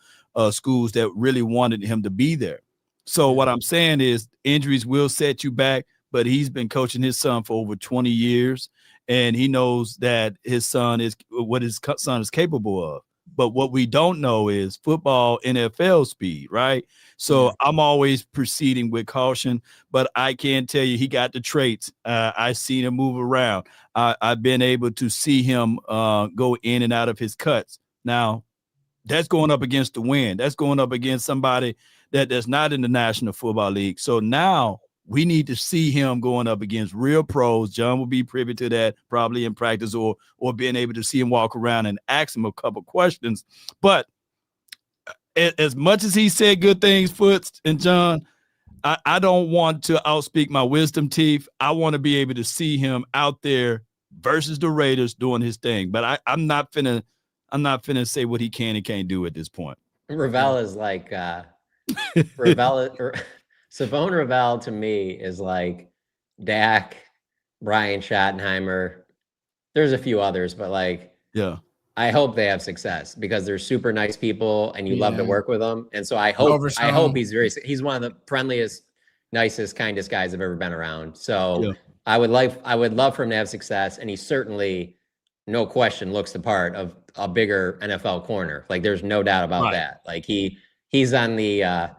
schools that really wanted him to be there. So what I'm saying is injuries will set you back, but he's been coaching his son for over 20 years, and he knows that his son is what his son is capable of. But what we don't know is football, NFL speed, right? So I'm always proceeding with caution, but I can tell you he got the traits. I've seen him move around. I've been able to see him go in and out of his cuts. Now, that's going up against the wind. That's going up against somebody that's not in the National Football League. So now we need to see him going up against real pros. John will be privy to that probably in practice or being able to see him walk around and ask him a couple questions. But as much as he said good things, Foots and John, I don't want to outspeak my wisdom teeth. I want to be able to see him out there versus the Raiders doing his thing. But I'm not finna say what he can and can't do at this point. Revel is like Savon Revel to me is like Dak, Brian Schottenheimer. There's a few others, but I hope they have success because they're super nice people and you love to work with them. And so I hope he's one of the friendliest, nicest, kindest guys I've ever been around. So I would love for him to have success. And he certainly, no question, looks the part of a bigger NFL corner. Like there's no doubt about that. Like he's on the, I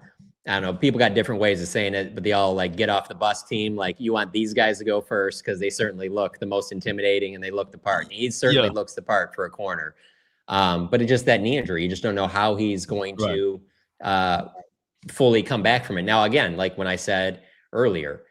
don't know, people got different ways of saying it, but they all like get off the bus team. Like you want these guys to go first because they certainly look the most intimidating and they look the part. And he certainly looks the part for a corner. But it's just that knee injury. You just don't know how he's going to fully come back from it. Now, again, like when I said earlier,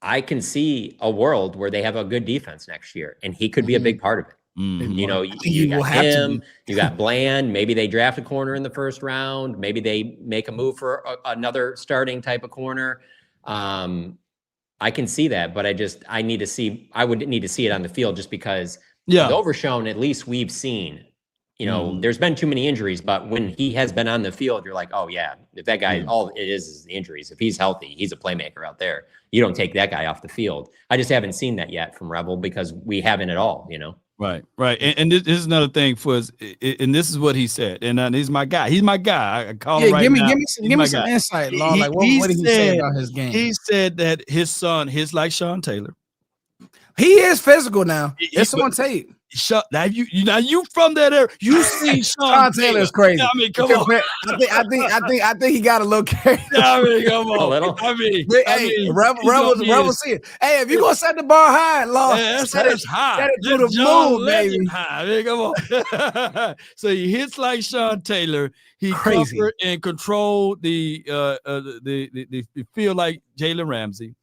I can see a world where they have a good defense next year, and he could be a big part of it. You know, you got him, you got Bland. Maybe they draft a corner in the first round. Maybe they make a move for another starting type of corner. I can see that, but I would need to see it on the field just because with Overshown, at least we've seen, you know, there's been too many injuries, but when he has been on the field, you're like, oh yeah, if that guy, all it is the injuries. If he's healthy, he's a playmaker out there. You don't take that guy off the field. I just haven't seen that yet from Revel because we haven't at all, you know? Right. And this is another thing for us, and this is what he said. And he's my guy. He's my guy. I call him right now. Give me some insight, Law. Like, what did he say about his game? He said that his son, like Sean Taylor. He is physical now. It's on tape. Now you from that area. You see Sean Taylor is crazy. I mean, come on. I think he got a little carried. I mean, come on. A little. Rebel see it. Hey, if you gonna set the bar high, Law, set it high. Set it to the moon, baby. High. I mean, come on. So he hits like Sean Taylor. He covered and controlled the field like Jalen Ramsey,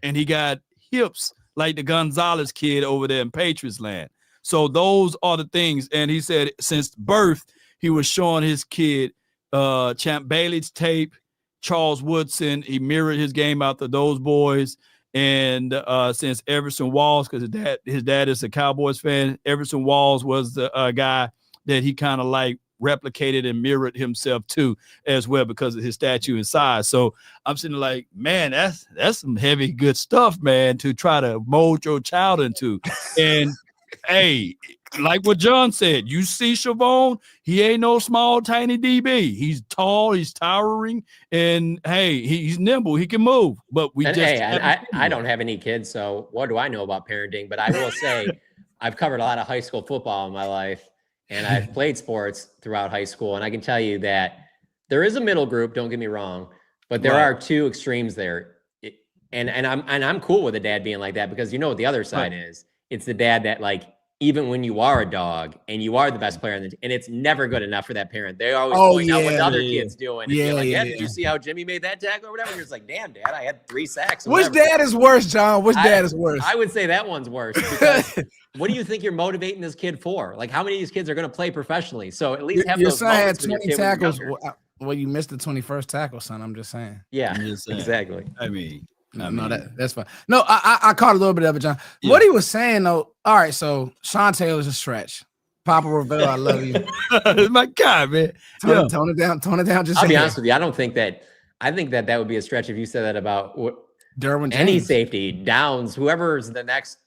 and he got hips like the Gonzalez kid over there in Patriots land. So those are the things. And he said since birth, he was showing his kid Champ Bailey's tape, Charles Woodson. He mirrored his game after those boys. And since Everson Walls, because his dad is a Cowboys fan, Everson Walls was the guy that he kind of like replicated and mirrored himself to as well because of his stature and size. So I'm sitting like, man, that's some heavy good stuff, man, to try to mold your child into. And hey, like what John said, you see Savon, he ain't no small, tiny DB. He's tall, he's towering, and hey, he's nimble, he can move. But I don't have any kids, so what do I know about parenting? But I will say I've covered a lot of high school football in my life, and I've played sports throughout high school, and I can tell you that there is a middle group, don't get me wrong, but there are two extremes there. And I'm cool with a dad being like that because you know what the other side is. It's the dad that, like, even when you are a dog and you are the best player, and it's never good enough for that parent. They always point out what the other kid's doing. And you're like, did you see how Jimmy made that tackle or whatever? And you're just like, damn, Dad, I had 3 sacks. Which dad is worse, John? Which dad is worse? I would say that one's worse because what do you think you're motivating this kid for? Like, how many of these kids are going to play professionally? So at least have your those son had 20 tackles. Well, you missed the 21st tackle, son. I'm just saying. Yeah, exactly. I mean, that's fine. No, I caught a little bit of it, John. Yeah. What he was saying though. All right, so Sean Taylor's a stretch. Papa Revel, I love you. My God, man. Tone it down. Just I'll be honest with you. I think that would be a stretch if you said that about Derwin James. Any safety, Downs, whoever's the next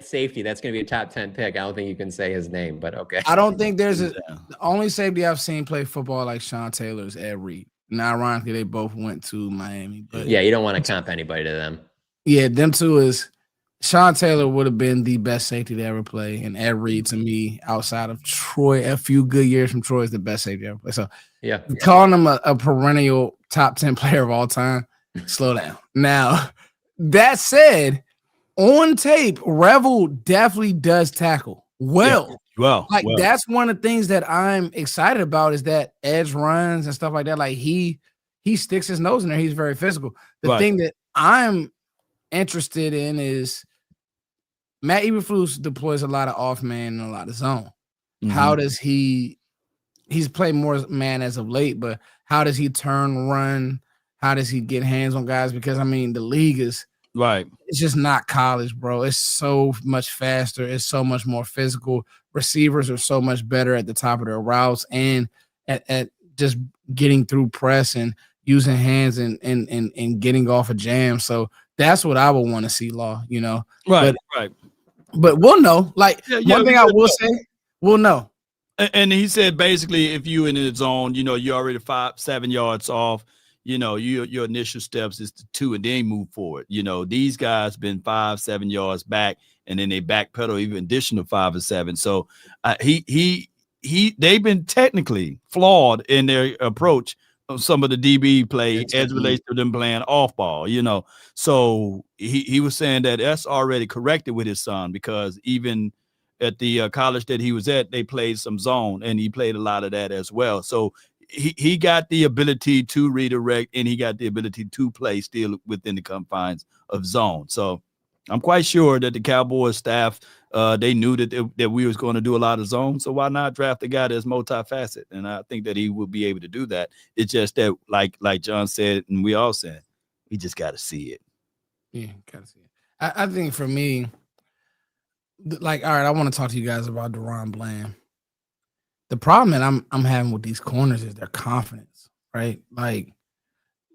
safety, that's going to be a top 10 pick. I don't think you can say his name, but okay. I don't think there's the only safety I've seen play football like Sean Taylor is Ed Reed. Now, ironically, they both went to Miami. But yeah, you don't want to comp anybody to them. Yeah, them two is Sean Taylor would have been the best safety to ever play. And Ed Reed, to me, outside of Troy, a few good years from Troy, is the best safety ever play. So yeah, calling him a perennial top 10 player of all time, slow down. Now, that said, on tape, Revel definitely does tackle well. Yeah. Well, that's one of the things that I'm excited about is that edge runs and stuff like that. Like he sticks his nose in there. He's very physical. The thing that I'm interested in is Matt Eberflus deploys a lot of off man and a lot of zone. Mm-hmm. How does he's played more man as of late, but how does he turn, run? How does he get hands on guys? Because I mean, the league is it's just not college, bro. It's so much faster. It's so much more physical. Receivers are so much better at the top of their routes and at just getting through press and using hands and getting off a jam. So that's what I would want to see, Law, you know. Right. But we'll know. Like one thing I will say, we'll know. And he said basically if you in the zone, you know, you're already 5-7 yards off. You know, your initial steps is to 2 and then move forward. You know, these guys been 5-7 yards back, and then they backpedal even additional 5 or 7. So they've been technically flawed in their approach of some of the DB play as relates to them playing off ball. You know, so he was saying that that's already corrected with his son because even at the college that he was at, they played some zone, and he played a lot of that as well. So he got the ability to redirect, and he got the ability to play still within the confines of zone. So I'm quite sure that the Cowboys staff, they knew that we was going to do a lot of zone. So why not draft a guy that's multifaceted? And I think that he will be able to do that. It's just that, like John said, and we all said, we just got to see it. Yeah, gotta see it. I think for me, like, all right, I want to talk to you guys about Deron Bland. The problem that I'm having with these corners is their confidence, right? Like,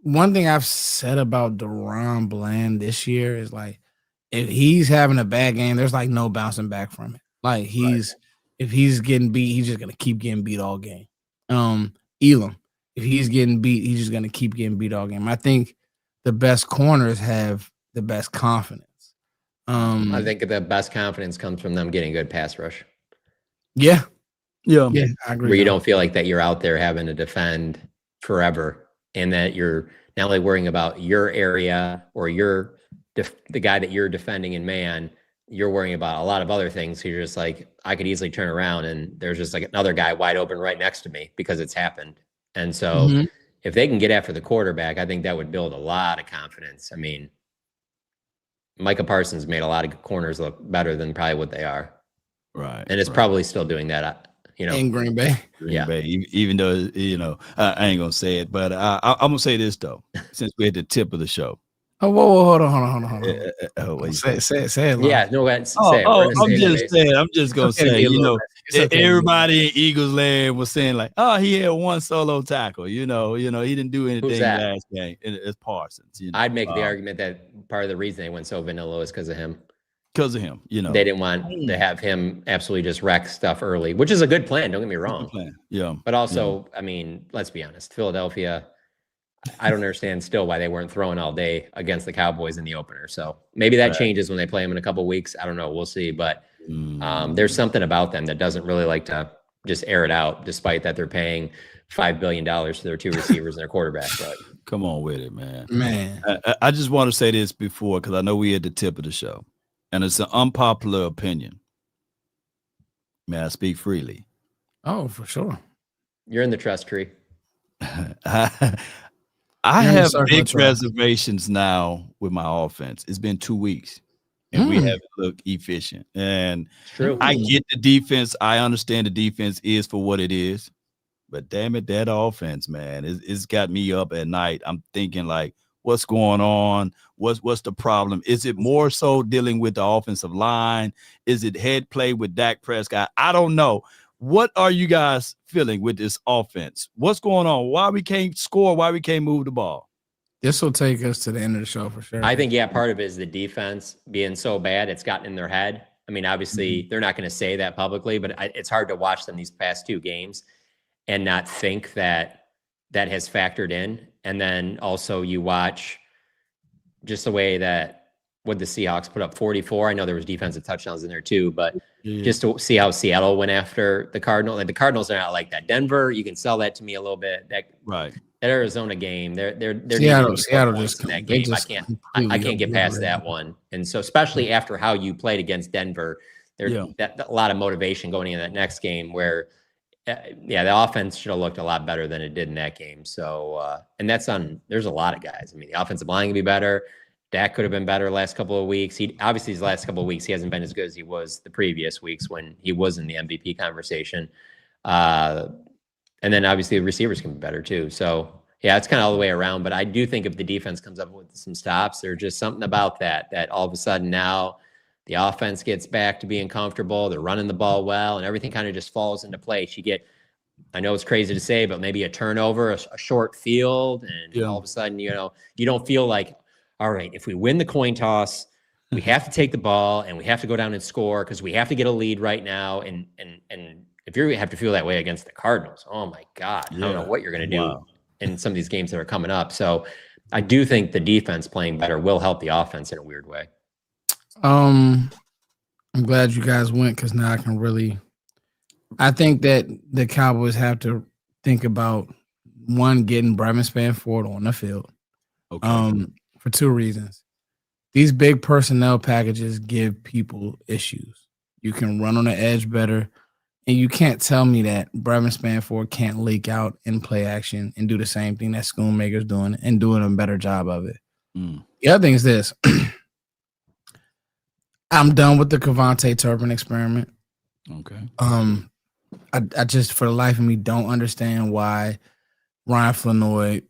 one thing I've said about Deron Bland this year is, like, if he's having a bad game, there's like no bouncing back from it. Like, if he's getting beat, he's just gonna keep getting beat all game. Elam, if he's getting beat, he's just gonna keep getting beat all game. I think the best corners have the best confidence. I think the best confidence comes from them getting good pass rush. Yeah, I agree. Where you don't feel like that you're out there having to defend forever, and that you're not only worrying about your area or the guy that you're defending in man, you're worrying about a lot of other things. So you're just like, I could easily turn around and there's just like another guy wide open right next to me because it's happened. And so if they can get after the quarterback, I think that would build a lot of confidence. I mean, Micah Parsons made a lot of corners look better than probably what they are. Right. And it's probably still doing that, in Green Bay. Even though, I ain't going to say it, but I'm going to say this, though, since we're at the tip of the show. Oh, whoa, hold on. Say it. Yeah, no, say it. I'm just gonna say, everybody in Eagles land was saying like, oh, he had one solo tackle. He didn't do anything last game. It's Parsons. I'd make the argument that part of the reason they went so vanilla is because of him. They didn't want to have him absolutely just wreck stuff early, which is a good plan. Don't get me wrong. Yeah, but also, I mean, let's be honest, Philadelphia. I don't understand still why they weren't throwing all day against the Cowboys in the opener. So maybe that changes when they play them in a couple of weeks. I don't know. We'll see. But there's something about them that doesn't really like to just air it out, despite that they're paying $5 billion to their two receivers and their quarterback. But come on with it, man. I just want to say this before, because I know we're at the tip of the show, and it's an unpopular opinion. May I speak freely? Oh, for sure. You're in the trust tree. I have big reservations now with my offense. It's been 2 weeks, and we haven't looked efficient. And true. I get the defense. I understand the defense is for what it is. But damn it, that offense, man, it's got me up at night. I'm thinking, like, what's going on? What's the problem? Is it more so dealing with the offensive line? Is it head play with Dak Prescott? I don't know. What are you guys feeling with this offense? What's going on? Why we can't score? Why we can't move the ball? This will take us to the end of the show for sure. I think, part of it is the defense being so bad, it's gotten in their head. I mean, obviously, they're not going to say that publicly, but it's hard to watch them these past two games and not think that has factored in. And then also you watch just the way that the Seahawks put up 44. I know there was defensive touchdowns in there too, but just to see how Seattle went after the Cardinals. Like, the Cardinals are not like that. Denver, you can sell that to me a little bit. That Arizona game, they're Seattle just in that game. I can't get past that one. And so, especially after how you played against Denver, there's a lot of motivation going into that next game where the offense should have looked a lot better than it did in that game. So, and there's a lot of guys. I mean, the offensive line can be better. Dak could have been better last couple of weeks. These last couple of weeks, he hasn't been as good as he was the previous weeks when he was in the MVP conversation. And then obviously the receivers can be better too. So it's kind of all the way around. But I do think if the defense comes up with some stops, there's just something about that all of a sudden now the offense gets back to being comfortable. They're running the ball well, and everything kind of just falls into place. You get, I know it's crazy to say, but maybe a turnover, a short field, and all of a sudden, you don't feel like, all right, if we win the coin toss, we have to take the ball and we have to go down and score because we have to get a lead right now. And if you have to feel that way against the Cardinals, oh my God, I don't know what you're going to do in some of these games that are coming up. So I do think the defense playing better will help the offense in a weird way. I'm glad you guys went because now I think that the Cowboys have to think about getting Brevin Spanford on the field. Okay. For two reasons. These big personnel packages give people issues. You can run on the edge better. And you can't tell me that Brevin Spanford can't leak out in play action and do the same thing that Schoonmaker's doing and doing a better job of it. The other thing is this. I'm done with the Kevontae Turpin experiment. Okay. I just, for the life of me, don't understand why Ryan Flanoy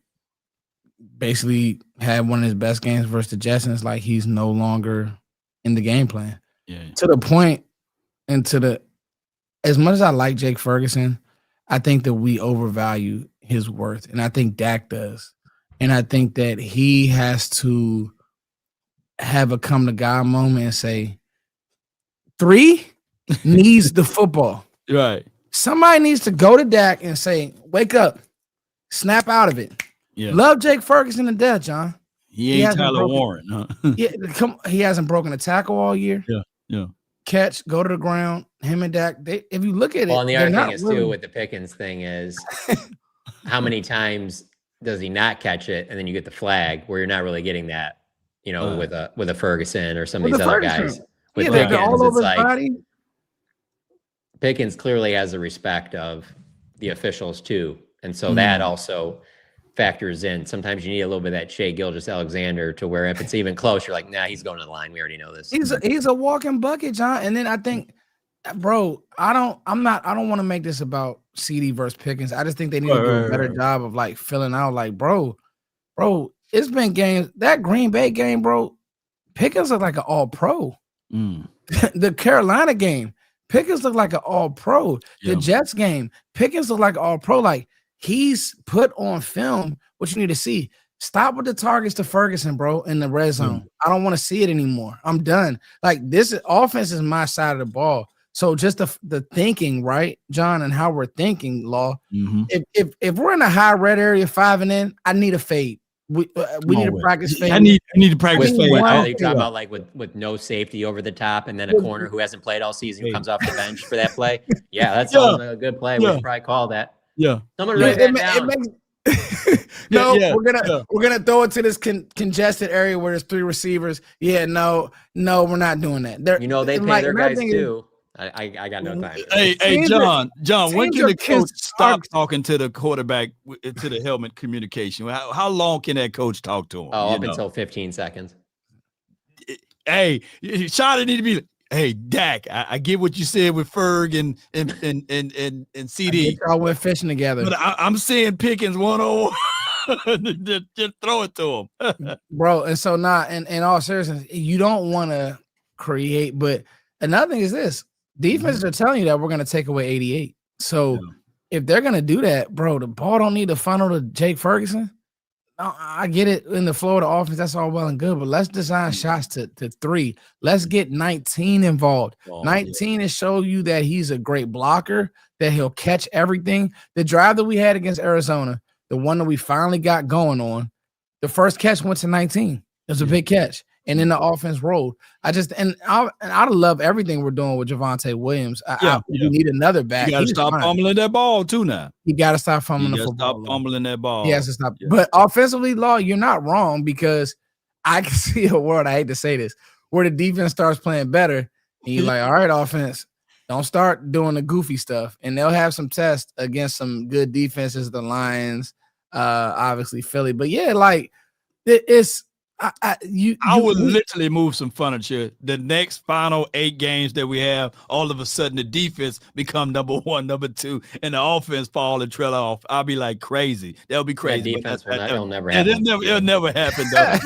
basically had one of his best games versus the Jets, and it's like he's no longer in the game plan. Yeah. To the point, and as much as I like Jake Ferguson, I think that we overvalue his worth, and I think Dak does. And I think that he has to have a come to God moment and say, 3 needs the football. Right. Somebody needs to go to Dak and say, wake up, snap out of it. Yeah. Love Jake Ferguson to death, John. He ain't Tyler Warren, huh? Yeah, he hasn't broken a tackle all year. Yeah. Catch, go to the ground. Him and Dak, if you look at it. Well, and the other thing is, too, with the Pickens thing is how many times does he not catch it, and then you get the flag where you're not really getting that, with a Ferguson or some of these other guys. With Pickens, all over it's like body. Pickens clearly has the respect of the officials too, and so that also factors in. Sometimes you need a little bit of that Shea Gilgeous-Alexander to where if it's even close, you're like, nah, he's going to the line. We already know this. He's a walking bucket, John. And then I think, bro, I don't want to make this about CD versus Pickens. I just think they need to do a better job of like filling out, like, bro, it's been games. That Green Bay game, bro, Pickens looked like an all-pro. The Carolina game, Pickens looked like an all-pro. The Jets game, Pickens looked like an all-pro. Like, he's put on film what you need to see. Stop with the targets to Ferguson, bro, in the red zone. I don't want to see it anymore. I'm done. Like, offense is my side of the ball. So just the thinking, right, John, and how we're thinking, Law. If we're in a high red area 5 and in, I need a fade. We need to practice fade. I need to practice fade. Are you talking about like with no safety over the top and then a corner who hasn't played all season who comes off the bench for that play? Yeah, that's a good play. We should probably call that. Yeah. Someone write that down. We're gonna throw it to this congested area where there's 3 receivers. Yeah, no, we're not doing that. They pay their guys too. I got no time. Hey, John, when can the coach stop talking to the quarterback to the helmet communication? How long can that coach talk to him? Up until 15 seconds. Hey, Shotty need to be. Hey, Dak, I get what you said with Ferg and CD. I went fishing together, but I'm seeing Pickens 1-on-1. Just throw it to him, bro. And so in all seriousness, you don't want to create. But another thing is this. Defenses are telling you that we're going to take away 88. So if they're going to do that, bro, the ball don't need to funnel to Jake Ferguson. I get it in the flow of the offense. That's all well and good, but let's design shots to 3. Let's get 19 involved. 19 is show you that he's a great blocker, that he'll catch everything. The drive that we had against Arizona, the one that we finally got going on, the first catch went to 19. It was a big catch. And then the offense rolled. I love everything we're doing with Javonte Williams. We need another back. You got to stop fumbling that ball too now. You got to stop fumbling the football. Stop fumbling that ball. He has to stop. Yeah. But offensively, Law, you're not wrong because I can see a world, I hate to say this, where the defense starts playing better and you're like, all right, offense, don't start doing the goofy stuff. And they'll have some tests against some good defenses, the Lions, obviously Philly. But yeah, like it's – I would literally move some furniture. The next final 8 games that we have, all of a sudden the defense become number 1, number 2, and the offense fall and trail off. I'll be like crazy. That'll be crazy. It'll never happen. It'll never happen, though.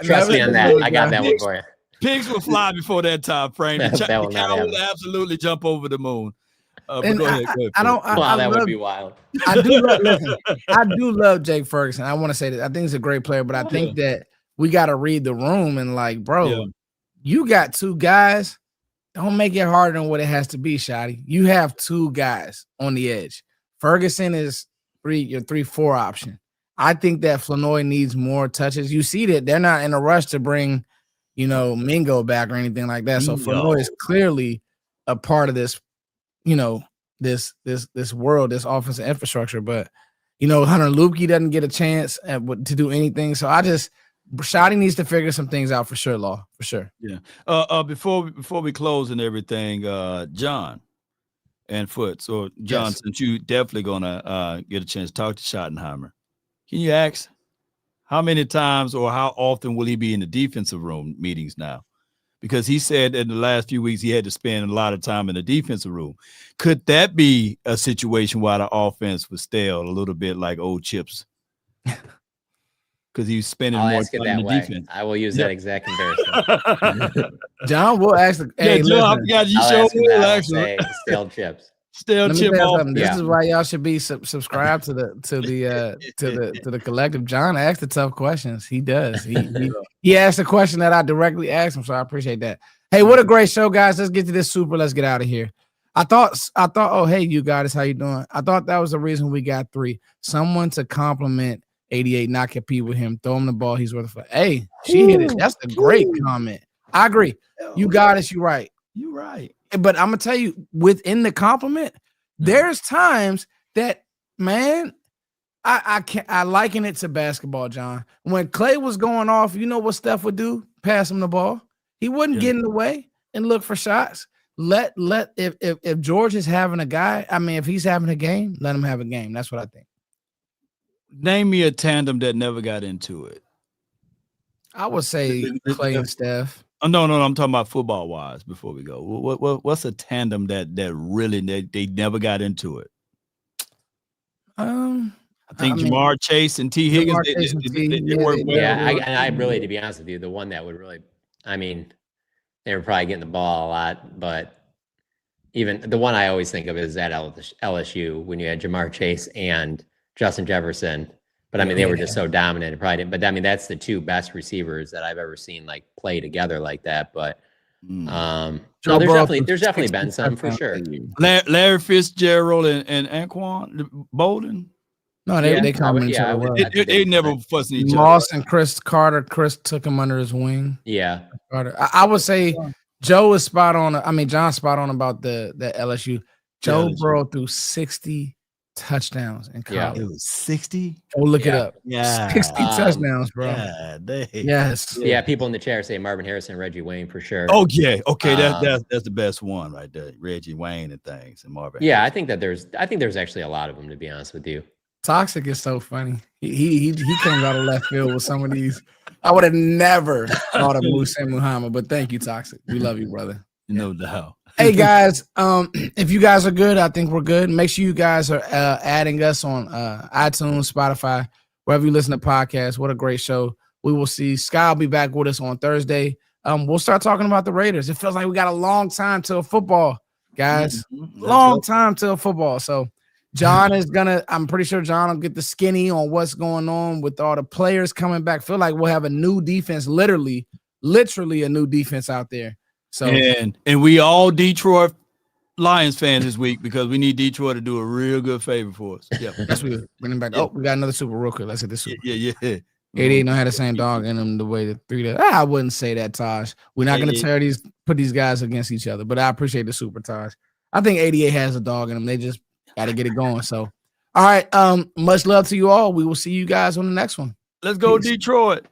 Trust me on that. I got that one for you. Pigs will fly before that time frame. The cow will absolutely jump over the moon. Go ahead. That would be wild. I do love Jake Ferguson. I want to say that I think he's a great player, but I think that we got to read the room and like, bro, you got 2 guys. Don't make it harder than what it has to be, Shotty. You have 2 guys on the edge. Ferguson is your 3-4 option. I think that Flanoy needs more touches. You see that they're not in a rush to bring, Mingo back or anything like that. So Flanoy is clearly a part of this. This world, this offensive infrastructure, but Hunter Luepke doesn't get a chance to do anything. So Shotty needs to figure some things out for sure, Law, for sure. Yeah. Before we close and everything, John, and Foot. So, John, since you definitely gonna get a chance to talk to Schottenheimer, can you ask how many times or how often will he be in the defensive room meetings now? Because he said in the last few weeks he had to spend a lot of time in the defensive room. Could that be a situation where the offense was stale, a little bit like old chips? Because he was spending more time in the defense. I will use that exact comparison. John, we'll ask the John, you show will actually stale chips. Stale chip off. This is why y'all should be subscribed to the collective. John asks the tough questions. He does. He asked a question that I directly asked him, so I appreciate that. Hey, what a great show, guys. Let's get to this super. Let's get out of here. I thought, oh, hey, you guys, how you doing? I thought that was the reason we got 3. Someone to compliment 88, not compete with him. Throw him the ball. He's worth it. Hey, she hit it. That's a great comment. I agree. You got it. You're right. You're right. But I'm gonna tell you, within the compliment, there's times that, man, I liken it to basketball, John. When Clay was going off, you know what Steph would do? Pass him the ball. He wouldn't get in the way and look for shots. If George is having a guy, I mean, if he's having a game, let him have a game. That's what I think. Name me a tandem that never got into it. I would say Clay and Steph. Oh, no, I'm talking about football wise. Before we go, what's a tandem that really they never got into it? I think Jamar Chase and T. Higgins. They work well. Yeah, I really, to be honest with you, the one that would really, I mean, they were probably getting the ball a lot, but even the one I always think of is at LSU when you had Jamar Chase and Justin Jefferson. But I mean, they were just so dominant. Probably didn't. But I mean, that's the 2 best receivers that I've ever seen like play together like that. But no, there's definitely been some for sure. Larry Fitzgerald and Anquan Bolden. No, they comment each other. They never fussing each other. Moss and Chris Carter. Chris took him under his wing. Yeah, Carter. I would say Joe is spot on. I mean, John's spot on about the LSU. Joe Burrow threw 60 touchdowns in college. It was 60. Oh, look it up. 60 Yeah, touchdowns, bro. Yes. Yeah, people in the chat say Marvin Harrison, Reggie Wayne for sure. Oh yeah, okay, that's the best one right there. Reggie Wayne and things and Marvin. Yeah, Harrison. I think there's actually a lot of them, to be honest with you. Toxic is so funny. He comes out of left field with some of these. I would have never thought of Musa Muhammad, but thank you, Toxic. We love you, brother. No doubt. Hey guys, if you guys are good, I think we're good. Make sure you guys are adding us on iTunes, Spotify, wherever you listen to podcasts. What a great show. We will see. Sky will be back with us on Thursday. We'll start talking about the Raiders. It feels like we got a long time till football, guys. Long time till football. So John is I'm pretty sure John will get the skinny on what's going on with all the players coming back. Feel like we'll have a new defense, literally a new defense out there. So and we all Detroit Lions fans this week because we need Detroit to do a real good favor for us. Yeah, that's what we're bringing back. Oh, we got another super real quick. Let's hit this super. Yeah. 88 don't have the same dog in them the way the 3 I wouldn't say that, Taj. We're not gonna put these guys against each other, but I appreciate the super, Taj. I think 88 has a dog in them. They just gotta get it going. So all right. Much love to you all. We will see you guys on the next one. Let's go, Detroit.